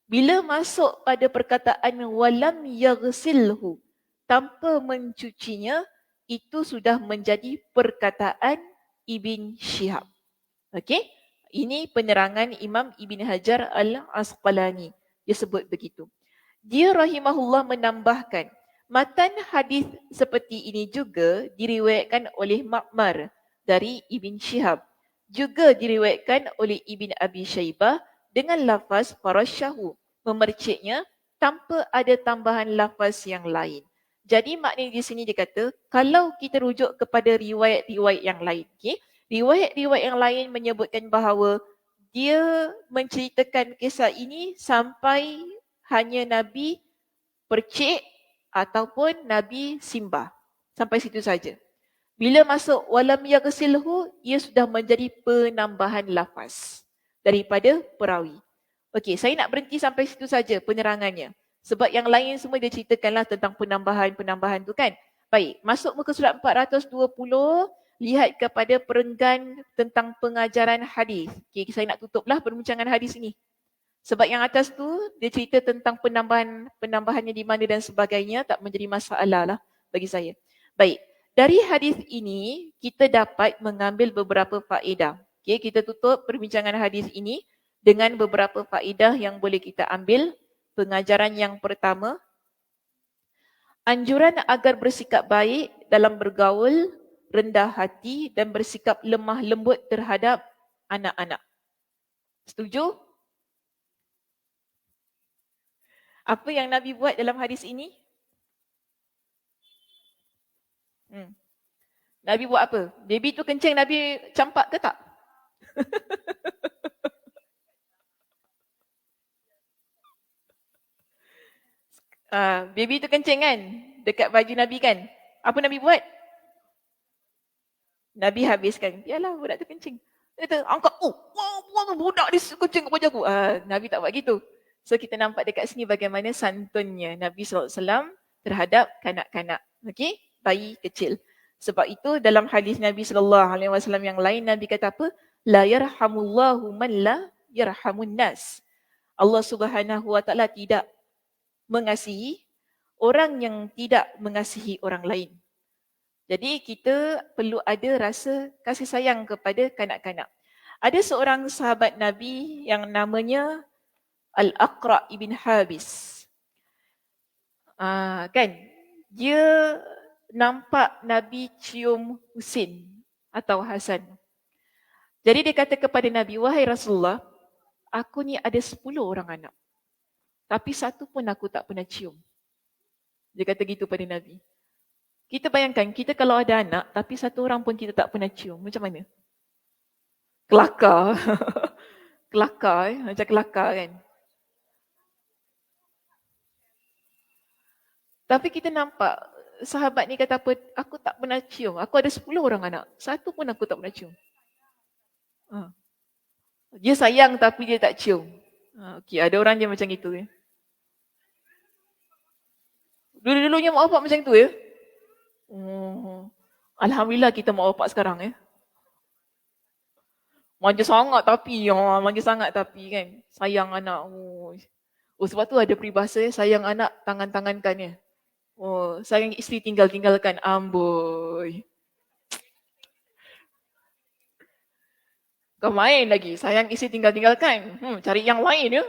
Speaker 1: Bila masuk pada perkataan walam yaghsilhu, tanpa mencucinya, itu sudah menjadi perkataan Ibn Shihab. Okey? Ini penerangan Imam Ibn Hajar Al-Asqalani. Dia sebut begitu. Dia rahimahullah menambahkan, matan hadis seperti ini juga diriwayatkan oleh Ma'mar dari Ibn Shihab. Juga diriwayatkan oleh Ibn Abi Shaybah dengan lafaz farasyahu, memerciknya tanpa ada tambahan lafaz yang lain. Jadi maknanya di sini dia kata, kalau kita rujuk kepada riwayat-riwayat yang lain, okay? Riwayat-riwayat yang lain menyebutkan bahawa dia menceritakan kisah ini sampai hanya Nabi percik ataupun Nabi simbah. Sampai situ saja. Bila masuk walam yaghsilhu, ia sudah menjadi penambahan lafaz daripada perawi. Okey, saya nak berhenti sampai situ saja penerangannya. Sebab yang lain semua dia ceritakanlah tentang penambahan-penambahan tu kan. Baik, masuk muka surat 420, lihat kepada perenggan tentang pengajaran hadis. Okey, saya nak tutuplah perbincangan hadis ini. Sebab yang atas tu dia cerita tentang penambahannya di mana dan sebagainya, tak menjadi masalah lah bagi saya. Baik, dari hadis ini kita dapat mengambil beberapa faedah. Okay, kita tutup perbincangan hadis ini dengan beberapa faedah yang boleh kita ambil. Pengajaran yang pertama, anjuran agar bersikap baik dalam bergaul, rendah hati dan bersikap lemah lembut terhadap anak-anak. Setuju? Apa yang Nabi buat dalam hadis ini? Nabi buat apa? Baby tu kencing, Nabi campak ke tak? Baby tu kencing kan? Dekat baju Nabi kan? Apa Nabi buat? Nabi habiskan. Biarlah budak tu kencing. Dia kata, angkat. Oh, budak ni kencing kat baju aku. Nabi tak buat gitu. So kita nampak dekat sini bagaimana santunnya Nabi SAW terhadap kanak-kanak. Okey? Bayi kecil. Sebab itu dalam hadis Nabi SAW yang lain, Nabi kata apa? La yarhamullahu man la yarhamun nas. Allah Subhanahu Wa Taala tidak mengasihi orang yang tidak mengasihi orang lain. Jadi kita perlu ada rasa kasih sayang kepada kanak-kanak. Ada seorang sahabat Nabi yang namanya Al-Aqra' ibn Habis. Kan? Dia nampak Nabi cium Husin atau Hasan. Jadi dia kata kepada Nabi, wahai Rasulullah, aku ni ada 10 orang anak. Tapi satu pun aku tak pernah cium. Dia kata gitu pada Nabi. Kita bayangkan, kita kalau ada anak, tapi satu orang pun kita tak pernah cium. Macam mana? Kelakar. Kelakar, macam kelakar kan? Tapi kita nampak, sahabat ni kata apa, aku tak pernah cium. Aku ada 10 orang anak. Satu pun aku tak pernah cium. Dia sayang tapi dia tak cium. Okey, ada orang dia macam itu ya. Dulu-dulunya mak bapak macam tu ya. Alhamdulillah kita mak bapak sekarang ya. Manja sangat tapi kan. Sayang anak. Sebab tu ada peribahasa ya, sayang anak tangan-tangankan ya. Sayang isteri tinggalkan. Amboi. Kau main lagi. Sayang isteri tinggalkan. Cari yang lain ya.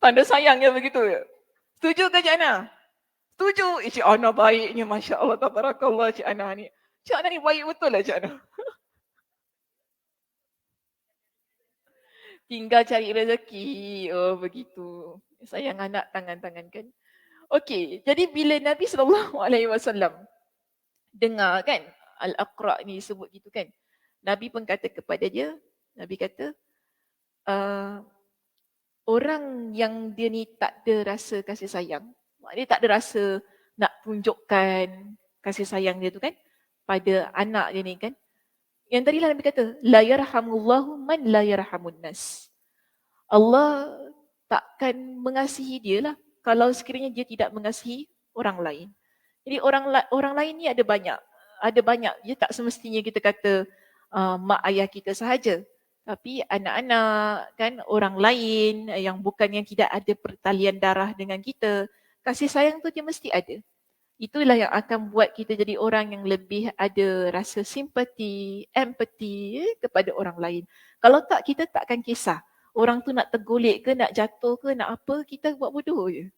Speaker 1: Tanda sayangnya begitu ya. Setuju ke Cik Ana? Setuju. Cik Ana baiknya. Masya Allah. Tabarakallah Cik Ana ni. Cik Ana ni baik betul lah Cik Ana. Tinggal cari rezeki. Oh begitu. Sayang anak tangan-tangankan. Okey. Jadi bila Nabi SAW dengar kan. Al-Aqra' ni sebut gitu kan. Nabi pun kata kepada dia. Nabi kata. Orang yang dia ni tak ada rasa kasih sayang. Dia tak ada rasa nak tunjukkan kasih sayang dia tu kan. Pada anak dia ni kan. Yang tadi lah Nabi kata. La yarhamullahu man la yarhamun nas. Allah takkan mengasihi dia lah. Kalau sekiranya dia tidak mengasihi orang lain. Jadi orang lain ni ada banyak. Ada banyak. Dia tak semestinya kita kata mak ayah kita sahaja. Tapi anak-anak, kan, orang lain yang bukan yang tidak ada pertalian darah dengan kita, kasih sayang tu dia mesti ada. Itulah yang akan buat kita jadi orang yang lebih ada rasa simpati, empati kepada orang lain. Kalau tak, kita takkan kisah. Orang tu nak tergolek ke, nak jatuh ke, nak apa, kita buat bodoh je.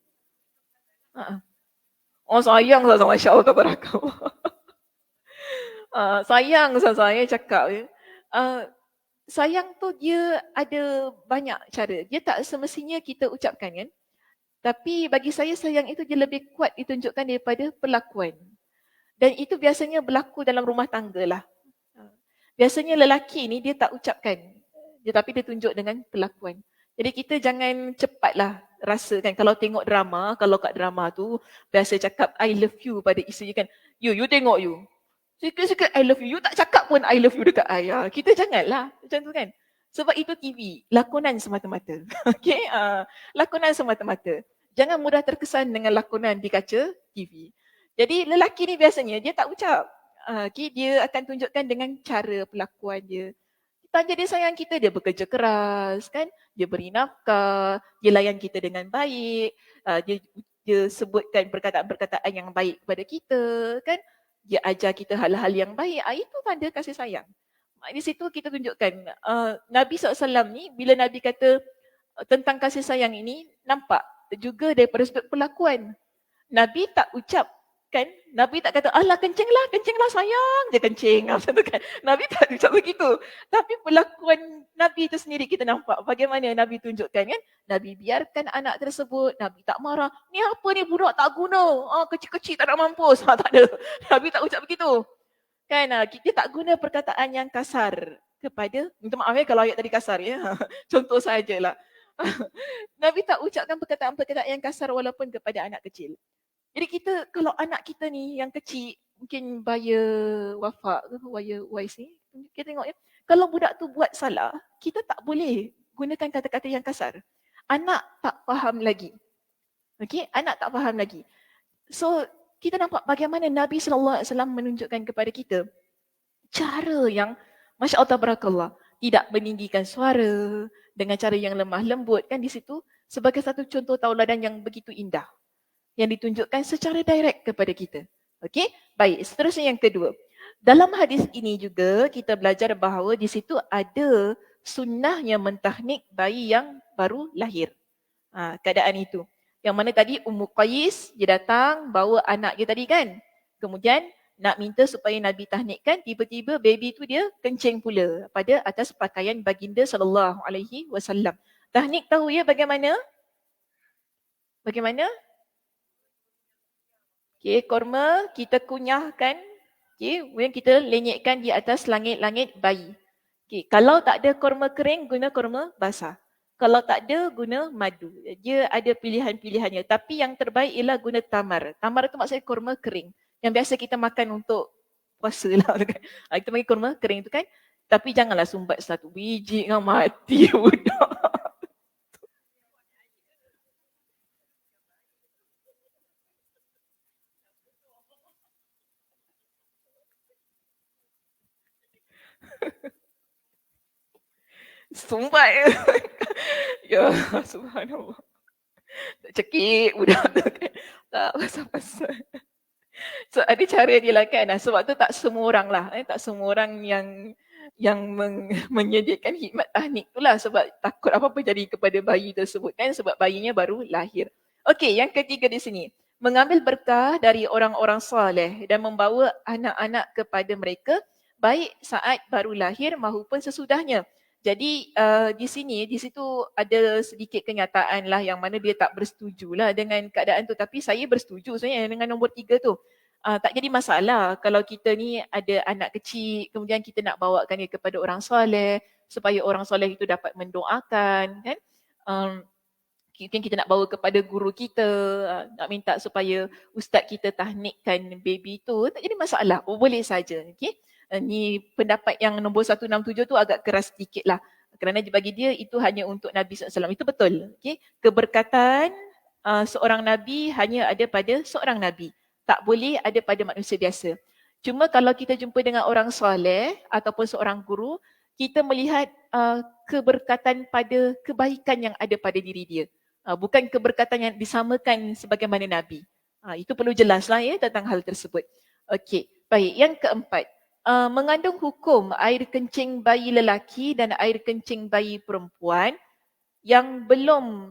Speaker 1: Oh sayang saya, Masya Allah, tabarakallah. Sayang saya cakap ya. Sayang tu dia ada banyak cara. Dia tak semestinya kita ucapkan kan. Tapi bagi saya sayang itu dia lebih kuat ditunjukkan daripada perlakuan. Dan itu biasanya berlaku dalam rumah tangga lah. Biasanya lelaki ni dia tak ucapkan. Tapi dia tunjuk dengan perlakuan. Jadi kita jangan cepatlah rasa kan. Kalau tengok drama, kalau kat drama tu biasa cakap I love you pada isteri kan. You tengok you. Sikit-sikit I love you. You tak cakap pun I love you dekat I. Kita janganlah macam tu kan. Sebab itu TV. Lakonan semata-mata. Okay? Lakonan semata-mata. Jangan mudah terkesan dengan lakonan di kaca TV. Jadi lelaki ni biasanya dia tak ucap. Okay? Dia akan tunjukkan dengan cara perlakuan dia. Tanya dia sayang kita, dia bekerja keras kan. Dia beri nafkah. Dia layan kita dengan baik. Dia sebutkan perkataan-perkataan yang baik kepada kita kan. Dia ajar kita hal-hal yang baik. Itu tanda kasih sayang. Di situ kita tunjukkan Nabi SAW ni bila Nabi kata tentang kasih sayang ini, nampak juga daripada sudut perlakuan. Nabi tak ucap kan, Nabi tak kata alah kencinglah sayang je kencing macam tu kan. Nabi tak ucap begitu. Tapi perlakuan Nabi itu sendiri kita nampak bagaimana Nabi tunjukkan kan. Nabi biarkan anak tersebut, Nabi tak marah. Ni apa ni budak tak guna. Kecil-kecil tak nak mampus. Tak ada. Nabi tak ucap begitu. Kan kita tak guna perkataan yang kasar kepada, minta maaf ya kalau ayat tadi kasar ya. Contoh sajalah. Nabi tak ucapkan perkataan-perkataan yang kasar walaupun kepada anak kecil. Jadi kita kalau anak kita ni yang kecil, mungkin baya Wafa ke baya Wais ni, kita tengok ya. Kalau budak tu buat salah, kita tak boleh gunakan kata-kata yang kasar. Anak tak faham lagi. Okey, anak tak faham lagi. So, kita nampak bagaimana Nabi SAW menunjukkan kepada kita cara yang Masya Allah Tabarakallah, tidak meninggikan suara dengan cara yang lemah lembut kan di situ sebagai satu contoh tauladan yang begitu indah yang ditunjukkan secara direct kepada kita. Okey, baik. Seterusnya yang kedua. Dalam hadis ini juga kita belajar bahawa di situ ada sunnahnya mentahnik bayi yang baru lahir. Keadaan itu. Yang mana tadi Ummu Qais dia datang bawa anak dia tadi kan. Kemudian nak minta supaya Nabi tahnikkan, tiba-tiba baby tu dia kencing pula pada atas pakaian baginda sallallahu alaihi wasallam. Tahnik tahu ya bagaimana? Bagaimana? Okey, korma kita kunyahkan. Okey, kemudian kita lenyekkan di atas langit-langit bayi. Okey, kalau tak ada korma kering, guna korma basah. Kalau tak ada, guna madu. Dia ada pilihan-pilihannya. Tapi yang terbaik ialah guna tamar. Tamar itu maksudnya korma kering. Yang biasa kita makan untuk puasa lah. Kita panggil korma kering tu kan. Tapi janganlah sumbat satu biji kan mati budak. Sumbat. Ya, subhanallah. Tak cekik budak tu kan. Tak pasal-pasal. So ada cara dia lah kan. Sebab tu tak semua orang lah. Tak semua orang yang menyediakan khidmat tahnik tu lah. Sebab takut apa-apa jadi kepada bayi tersebut kan. Sebab bayinya baru lahir. Okey, yang ketiga di sini. Mengambil berkah dari orang-orang soleh dan membawa anak-anak kepada mereka baik saat baru lahir maupun sesudahnya. Jadi di sini, di situ ada sedikit kenyataan lah yang mana dia tak bersetuju lah dengan keadaan tu. Tapi saya bersetuju sebenarnya dengan nombor 3 tu. Tak jadi masalah kalau kita ni ada anak kecil, kemudian kita nak bawakan dia kepada orang soleh, supaya orang soleh itu dapat mendoakan kan. Mungkin kita nak bawa kepada guru kita, nak minta supaya ustaz kita tahnikkan baby tu, tak jadi masalah. Boleh saja. Okay? Ni pendapat yang nombor 167 tu agak keras sedikit lah. Kerana bagi dia itu hanya untuk Nabi SAW. Itu betul. Okay? Keberkatan seorang Nabi hanya ada pada seorang Nabi. Tak boleh ada pada manusia biasa. Cuma kalau kita jumpa dengan orang soleh ataupun seorang guru, kita melihat keberkatan pada kebaikan yang ada pada diri dia. Bukan keberkatan yang disamakan sebagaimana Nabi. Itu perlu jelaslah ya tentang hal tersebut. Okey, baik. Yang keempat, mengandung hukum air kencing bayi lelaki dan air kencing bayi perempuan yang belum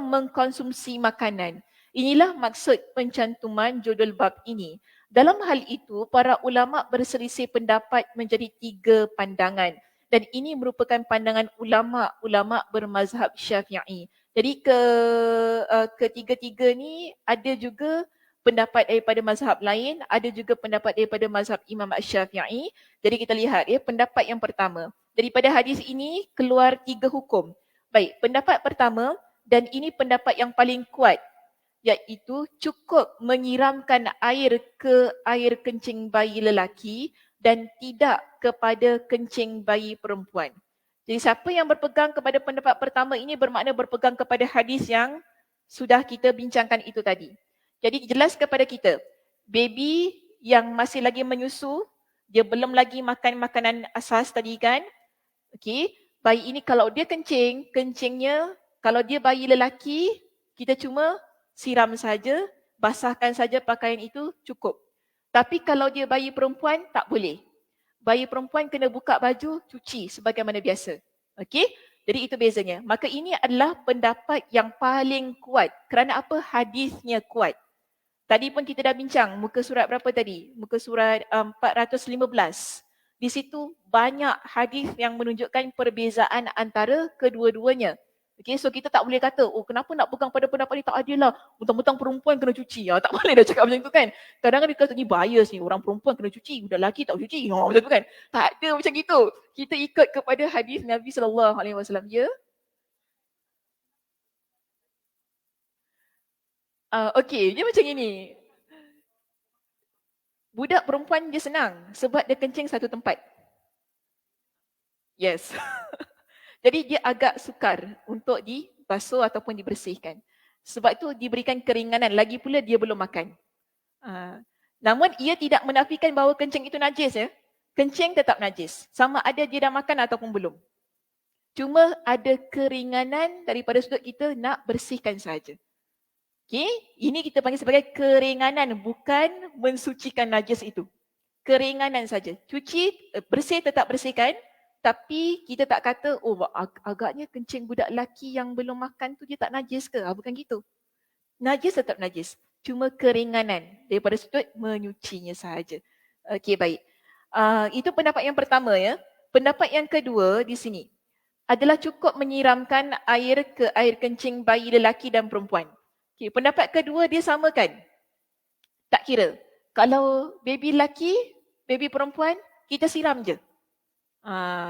Speaker 1: mengkonsumsi makanan. Inilah maksud pencantuman judul bab ini. Dalam hal itu, para ulama berselisih pendapat menjadi 3 pandangan. Dan ini merupakan pandangan ulama bermazhab Syafi'i. Jadi ketiga-tiga ni ada juga pendapat daripada mazhab lain, ada juga pendapat daripada mazhab Imam Syafi'i. Jadi kita lihat ya, pendapat yang pertama. Daripada hadis ini keluar 3 hukum. Baik, pendapat pertama dan ini pendapat yang paling kuat, iaitu cukup menyiramkan air ke air kencing bayi lelaki dan tidak kepada kencing bayi perempuan. Jadi siapa yang berpegang kepada pendapat pertama ini bermakna berpegang kepada hadis yang sudah kita bincangkan itu tadi. Jadi jelas kepada kita, baby yang masih lagi menyusu, dia belum lagi makan makanan asas tadi kan. Okey, bayi ini kalau dia kencingnya, kalau dia bayi lelaki, kita cuma siram saja, basahkan saja pakaian itu cukup. Tapi kalau dia bayi perempuan, tak boleh. Bayi perempuan kena buka baju, cuci sebagaimana biasa. Okey? Jadi itu bezanya. Maka ini adalah pendapat yang paling kuat. Kerana apa? Hadisnya kuat. Tadi pun kita dah bincang muka surat berapa tadi? Muka surat 415. Di situ banyak hadis yang menunjukkan perbezaan antara kedua-duanya. Okay, so kita tak boleh kata, oh kenapa nak pegang pada pendapat ni, tak adil lah. Mentang-mentang perempuan kena cuci. Tak boleh dah cakap macam tu kan. Kadang-kadang dia kata ni bias ni, orang perempuan kena cuci, budak lelaki tak cuci. Macam tu kan. Tak ada macam gitu. Kita ikut kepada hadis Nabi SAW. Ya? Okay, dia macam ini. Budak perempuan dia senang sebab dia kencing satu tempat. Yes. Jadi dia agak sukar untuk dibasuh ataupun dibersihkan. Sebab tu diberikan keringanan. Lagi pula dia belum makan. Namun ia tidak menafikan bahawa kencing itu najis ya. Kencing tetap najis. Sama ada dia dah makan ataupun belum. Cuma ada keringanan daripada sudut kita nak bersihkan saja. Okay? Ini kita panggil sebagai keringanan, bukan mensucikan najis itu. Keringanan saja. Cuci, bersih tetap bersihkan. Tapi kita tak kata, oh agaknya kencing budak lelaki yang belum makan tu dia tak najis ke? Bukan gitu. Najis tetap najis. Cuma keringanan daripada sudut menyucinya sahaja. Okey, baik. Itu pendapat yang pertama ya. Pendapat yang kedua di sini adalah cukup menyiramkan air ke air kencing bayi lelaki dan perempuan. Okey, pendapat kedua dia samakan. Tak kira. Kalau baby lelaki, baby perempuan, kita siram je.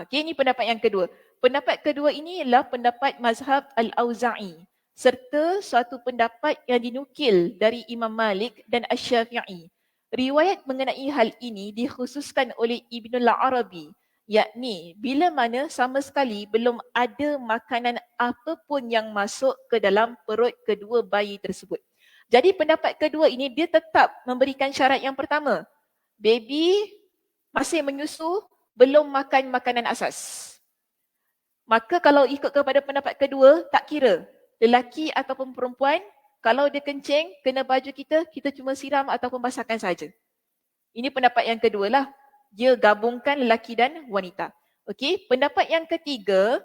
Speaker 1: Okay, ini pendapat yang kedua. Pendapat kedua ini ialah pendapat mazhab Al-Auza'i serta suatu pendapat yang dinukil dari Imam Malik dan Asy-Syafi'i. Riwayat mengenai hal ini dikhususkan oleh Ibnul Arabi, yakni bila mana sama sekali belum ada makanan apapun yang masuk ke dalam perut kedua bayi tersebut. Jadi pendapat kedua ini dia tetap memberikan syarat yang pertama. Baby masih menyusu, belum makan makanan asas. Maka kalau ikut kepada pendapat kedua, tak kira lelaki ataupun perempuan, kalau dia kencing, kena baju kita, kita cuma siram ataupun basahkan saja. Ini pendapat yang kedua lah. Dia gabungkan lelaki dan wanita. Okey, pendapat yang ketiga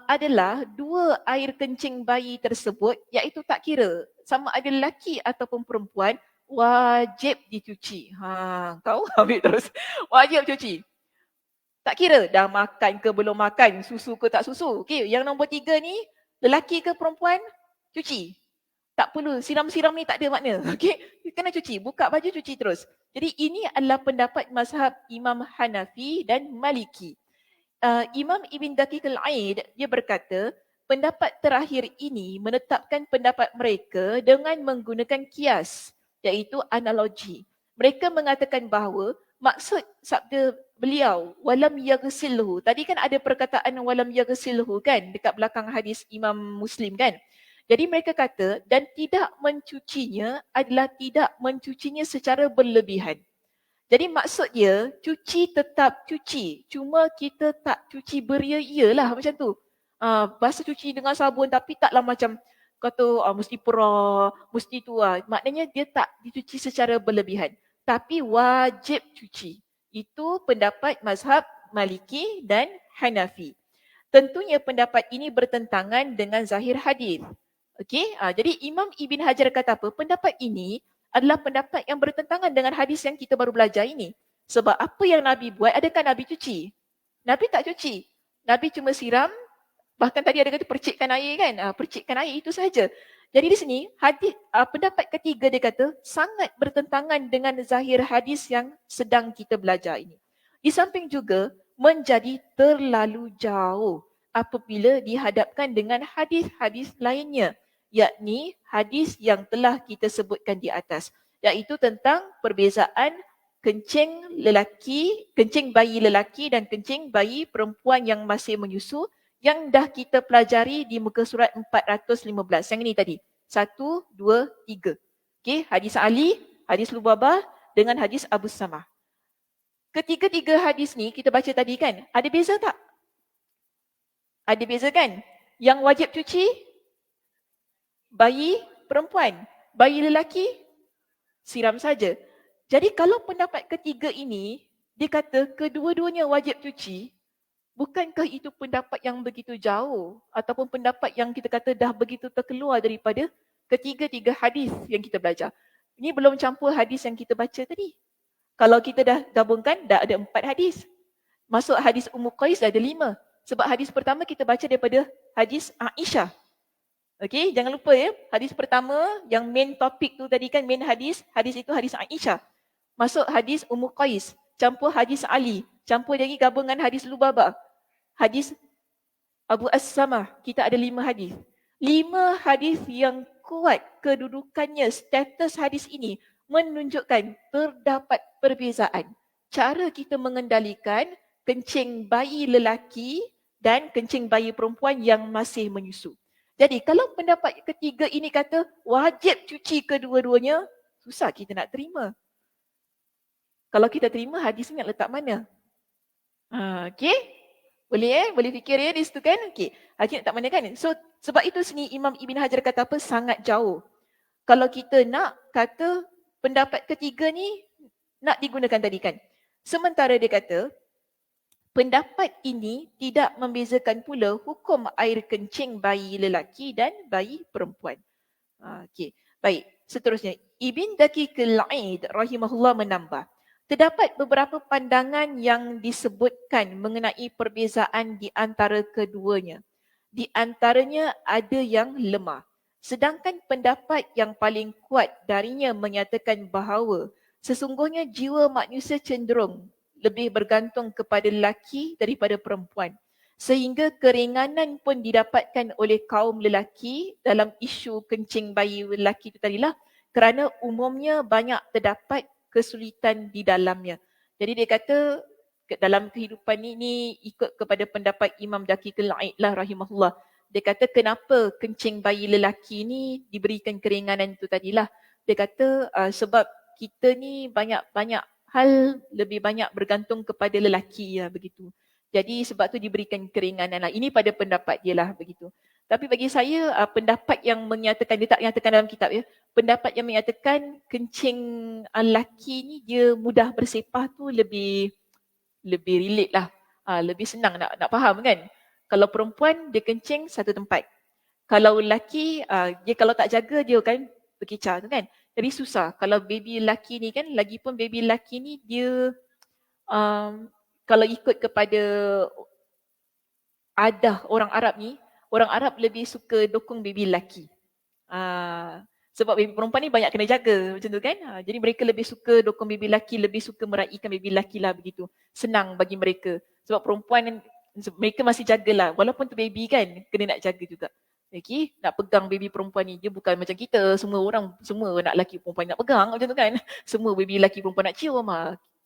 Speaker 1: adalah dua air kencing bayi tersebut, iaitu tak kira sama ada lelaki ataupun perempuan, wajib dicuci. Kau ambil terus. Wajib cuci. Tak kira dah makan ke belum makan, susu ke tak susu. Okey, yang nombor 3 ni, lelaki ke perempuan, cuci. Tak perlu, siram-siram ni tak ada makna. Okey, kena cuci, buka baju cuci terus. Jadi ini adalah pendapat mazhab Imam Hanafi dan Maliki. Imam Ibn Daqiq al-Aid, dia berkata, pendapat terakhir ini menetapkan pendapat mereka dengan menggunakan kias, iaitu analogi. Mereka mengatakan bahawa maksud sabda beliau, walam yaghsilhu. Tadi kan ada perkataan walam yaghsilhu kan dekat belakang hadis Imam Muslim kan. Jadi mereka kata dan tidak mencucinya adalah tidak mencucinya secara berlebihan. Jadi maksud dia cuci tetap cuci. Cuma kita tak cuci beria-ia lah macam tu. Basuh cuci dengan sabun tapi taklah macam kata mesti perah, mesti tu lah. Maknanya dia tak dicuci secara berlebihan. Tapi wajib cuci. Itu pendapat mazhab Maliki dan Hanafi. Tentunya pendapat ini bertentangan dengan zahir hadis. Okey, jadi Imam Ibn Hajar kata apa? Pendapat ini adalah pendapat yang bertentangan dengan hadis yang kita baru belajar ini. Sebab apa yang Nabi buat, adakah Nabi cuci? Nabi tak cuci. Nabi cuma siram, bahkan tadi ada kata percikkan air kan? Percikkan air itu sahaja. Jadi di sini hadis pendapat ketiga dia kata sangat bertentangan dengan zahir hadis yang sedang kita belajar ini. Di samping juga menjadi terlalu jauh apabila dihadapkan dengan hadis-hadis lainnya, yakni hadis yang telah kita sebutkan di atas, iaitu tentang perbezaan kencing lelaki, kencing bayi lelaki dan kencing bayi perempuan yang masih menyusu yang dah kita pelajari di muka surat 415. Yang ini tadi. 1, 2, 3. Okey, hadis Ali, hadis Lubabah dengan hadis Abu Samah. Ketiga-tiga hadis ni kita baca tadi kan, ada beza tak? Ada beza kan? Yang wajib cuci bayi perempuan, bayi lelaki siram saja. Jadi kalau pendapat ketiga ini Dia kata kedua-duanya wajib cuci. Bukankah itu pendapat yang begitu jauh ataupun pendapat yang kita kata dah begitu terkeluar daripada ketiga-tiga hadis yang kita belajar. Ini belum campur hadis yang kita baca tadi. Kalau kita dah gabungkan, dah ada 4 hadis. Masuk hadis Ummu Qais dah ada 5. Sebab hadis pertama kita baca daripada hadis Aisyah. Okey, jangan lupa ya. Hadis pertama yang main topik tu tadi kan main hadis itu hadis Aisyah. Masuk hadis Ummu Qais, campur hadis Ali, campur lagi gabungan hadis Lubabah. Hadis Abu As-Samah, kita ada 5 hadis. 5 hadis yang kuat kedudukannya, status hadis ini menunjukkan terdapat perbezaan. Cara kita mengendalikan kencing bayi lelaki dan kencing bayi perempuan yang masih menyusu. Jadi kalau pendapat ketiga ini kata wajib cuci kedua-duanya, susah kita nak terima. Kalau kita terima hadis ni nak letak mana? Okey? Boleh Boleh fikir ya di situ kan? Okey. Hadis nak letak mana kan? So sebab itu sini Imam Ibn Hajar kata apa? Sangat jauh. Kalau kita nak kata pendapat ketiga ni nak digunakan tadi kan. Sementara dia kata pendapat ini tidak membezakan pula hukum air kencing bayi lelaki dan bayi perempuan. Okey. Baik, seterusnya Ibn Daqiqil Aid rahimahullah menambah. Terdapat beberapa pandangan yang disebutkan mengenai perbezaan di antara keduanya. Di antaranya ada yang lemah. Sedangkan pendapat yang paling kuat darinya menyatakan bahawa sesungguhnya jiwa manusia cenderung lebih bergantung kepada lelaki daripada perempuan. Sehingga keringanan pun didapatkan oleh kaum lelaki dalam isu kencing bayi lelaki itu tadilah kerana umumnya banyak terdapat kesulitan di dalamnya. Jadi dia kata dalam kehidupan ini ikut kepada pendapat Imam Daqiqil Aid lah rahimahullah. Dia kata kenapa kencing bayi lelaki ni diberikan keringanan itu tadilah. Dia kata sebab kita ni banyak hal lebih banyak bergantung kepada lelaki ya begitu. Jadi sebab tu diberikan keringanan lah. Ini pada pendapat dia lah begitu. Tapi bagi saya pendapat yang menyatakan, dia tak nyatakan dalam kitab ya. Pendapat yang menyatakan kencing lelaki ni dia mudah bersepah tu lebih relate lah. Lebih senang nak faham kan. Kalau perempuan dia kencing satu tempat. Kalau lelaki dia kalau tak jaga dia akan berkicau tu kan. Jadi susah. Kalau baby lelaki ni kan, lagipun baby lelaki ni dia kalau ikut kepada adah orang Arab ni, orang Arab lebih suka dokong baby lelaki. Sebab baby perempuan ni banyak kena jaga macam tu kan. Jadi mereka lebih suka dokong baby lelaki, lebih suka meraihkan baby lelaki lah begitu. Senang bagi mereka. Sebab perempuan mereka masih jagalah. Walaupun tu baby kan, kena nak jaga juga. Okay, nak pegang baby perempuan ni, dia bukan macam kita, semua orang, semua nak lelaki perempuan nak pegang macam tu kan. Semua baby lelaki perempuan nak cium.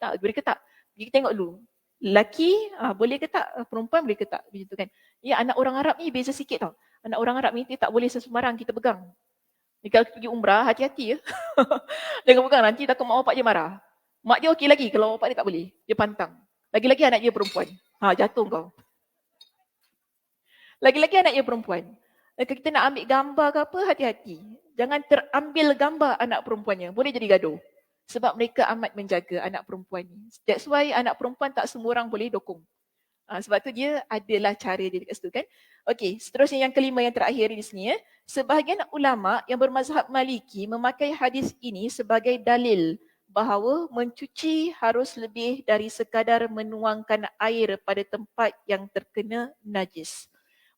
Speaker 1: Tak, mereka tak. Kita tengok dulu. Lelaki boleh ke tak, perempuan boleh ke tak, begitu kan. Ya, anak orang Arab ni beza sikit tau. Anak orang Arab ni dia tak boleh sesembarang kita pegang. Kalau pergi umrah, hati-hati ya. Jangan pegang, nanti takut mak bapak dia marah. Mak dia okey lagi, kalau bapak dia tak boleh. Dia pantang. Lagi-lagi anak dia perempuan. Jatuh kau. Lagi-lagi anak dia perempuan. Kalau kita nak ambil gambar ke apa, hati-hati. Jangan terambil gambar anak perempuannya. Boleh jadi gaduh. Sebab mereka amat menjaga anak perempuan ni. That's why anak perempuan tak semua orang boleh dokong. Sebab tu dia adalah cara dia dekat situ kan. Okey, seterusnya yang kelima yang terakhir di sini ya. Sebahagian ulama yang bermazhab Maliki memakai hadis ini sebagai dalil bahawa mencuci harus lebih dari sekadar menuangkan air pada tempat yang terkena najis.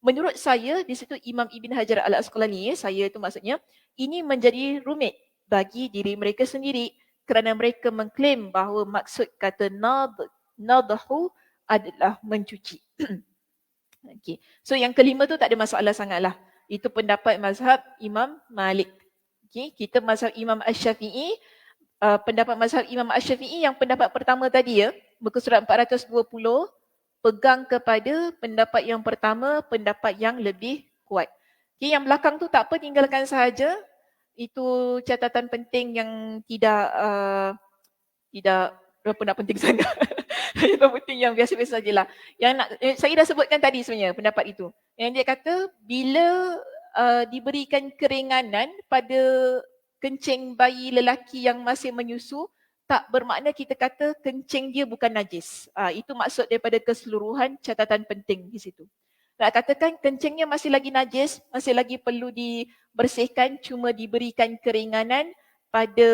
Speaker 1: Menurut saya, di situ Imam Ibn Hajar Al-Asqalani, saya itu maksudnya, ini menjadi rumit bagi diri mereka sendiri kerana mereka mengklaim bahawa maksud kata nadhu adalah mencuci. Okay. So yang kelima tu tak ada masalah sangatlah. Itu pendapat mazhab Imam Malik. Okay. Kita mazhab Imam Ash-Syafi'i, pendapat mazhab Imam Ash-Syafi'i yang pendapat pertama tadi ya, muka surat 420, pegang kepada pendapat yang pertama, pendapat yang lebih kuat. Okay, yang belakang tu tak apa, tinggalkan sahaja. Itu catatan penting yang tidak berapa nak penting sangat. Yang penting yang biasa-biasa sajalah. Yang nak saya dah sebutkan tadi sebenarnya pendapat itu. Yang dia kata bila diberikan keringanan pada kencing bayi lelaki yang masih menyusu, Tak bermakna kita kata kencing dia bukan najis. Itu maksud daripada keseluruhan catatan penting di situ. Nak katakan kencingnya masih lagi najis, masih lagi perlu dibersihkan, cuma diberikan keringanan pada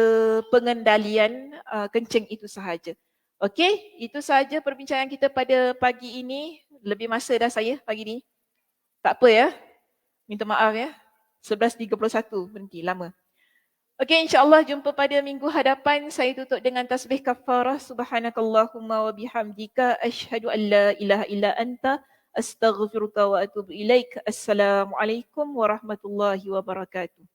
Speaker 1: pengendalian kencing itu sahaja. Okey, itu sahaja perbincangan kita pada pagi ini. Lebih masa dah saya pagi ni. Tak apa ya. Minta maaf ya. 11.31 berhenti lama. Okey, insya-Allah jumpa pada minggu hadapan. Saya tutup dengan tasbih kafarah. Subhanakallahumma wa bihamdika asyhadu an la ilaha illa anta astaghfiruka wa atubu ilaik. Assalamualaikum warahmatullahi wabarakatuh.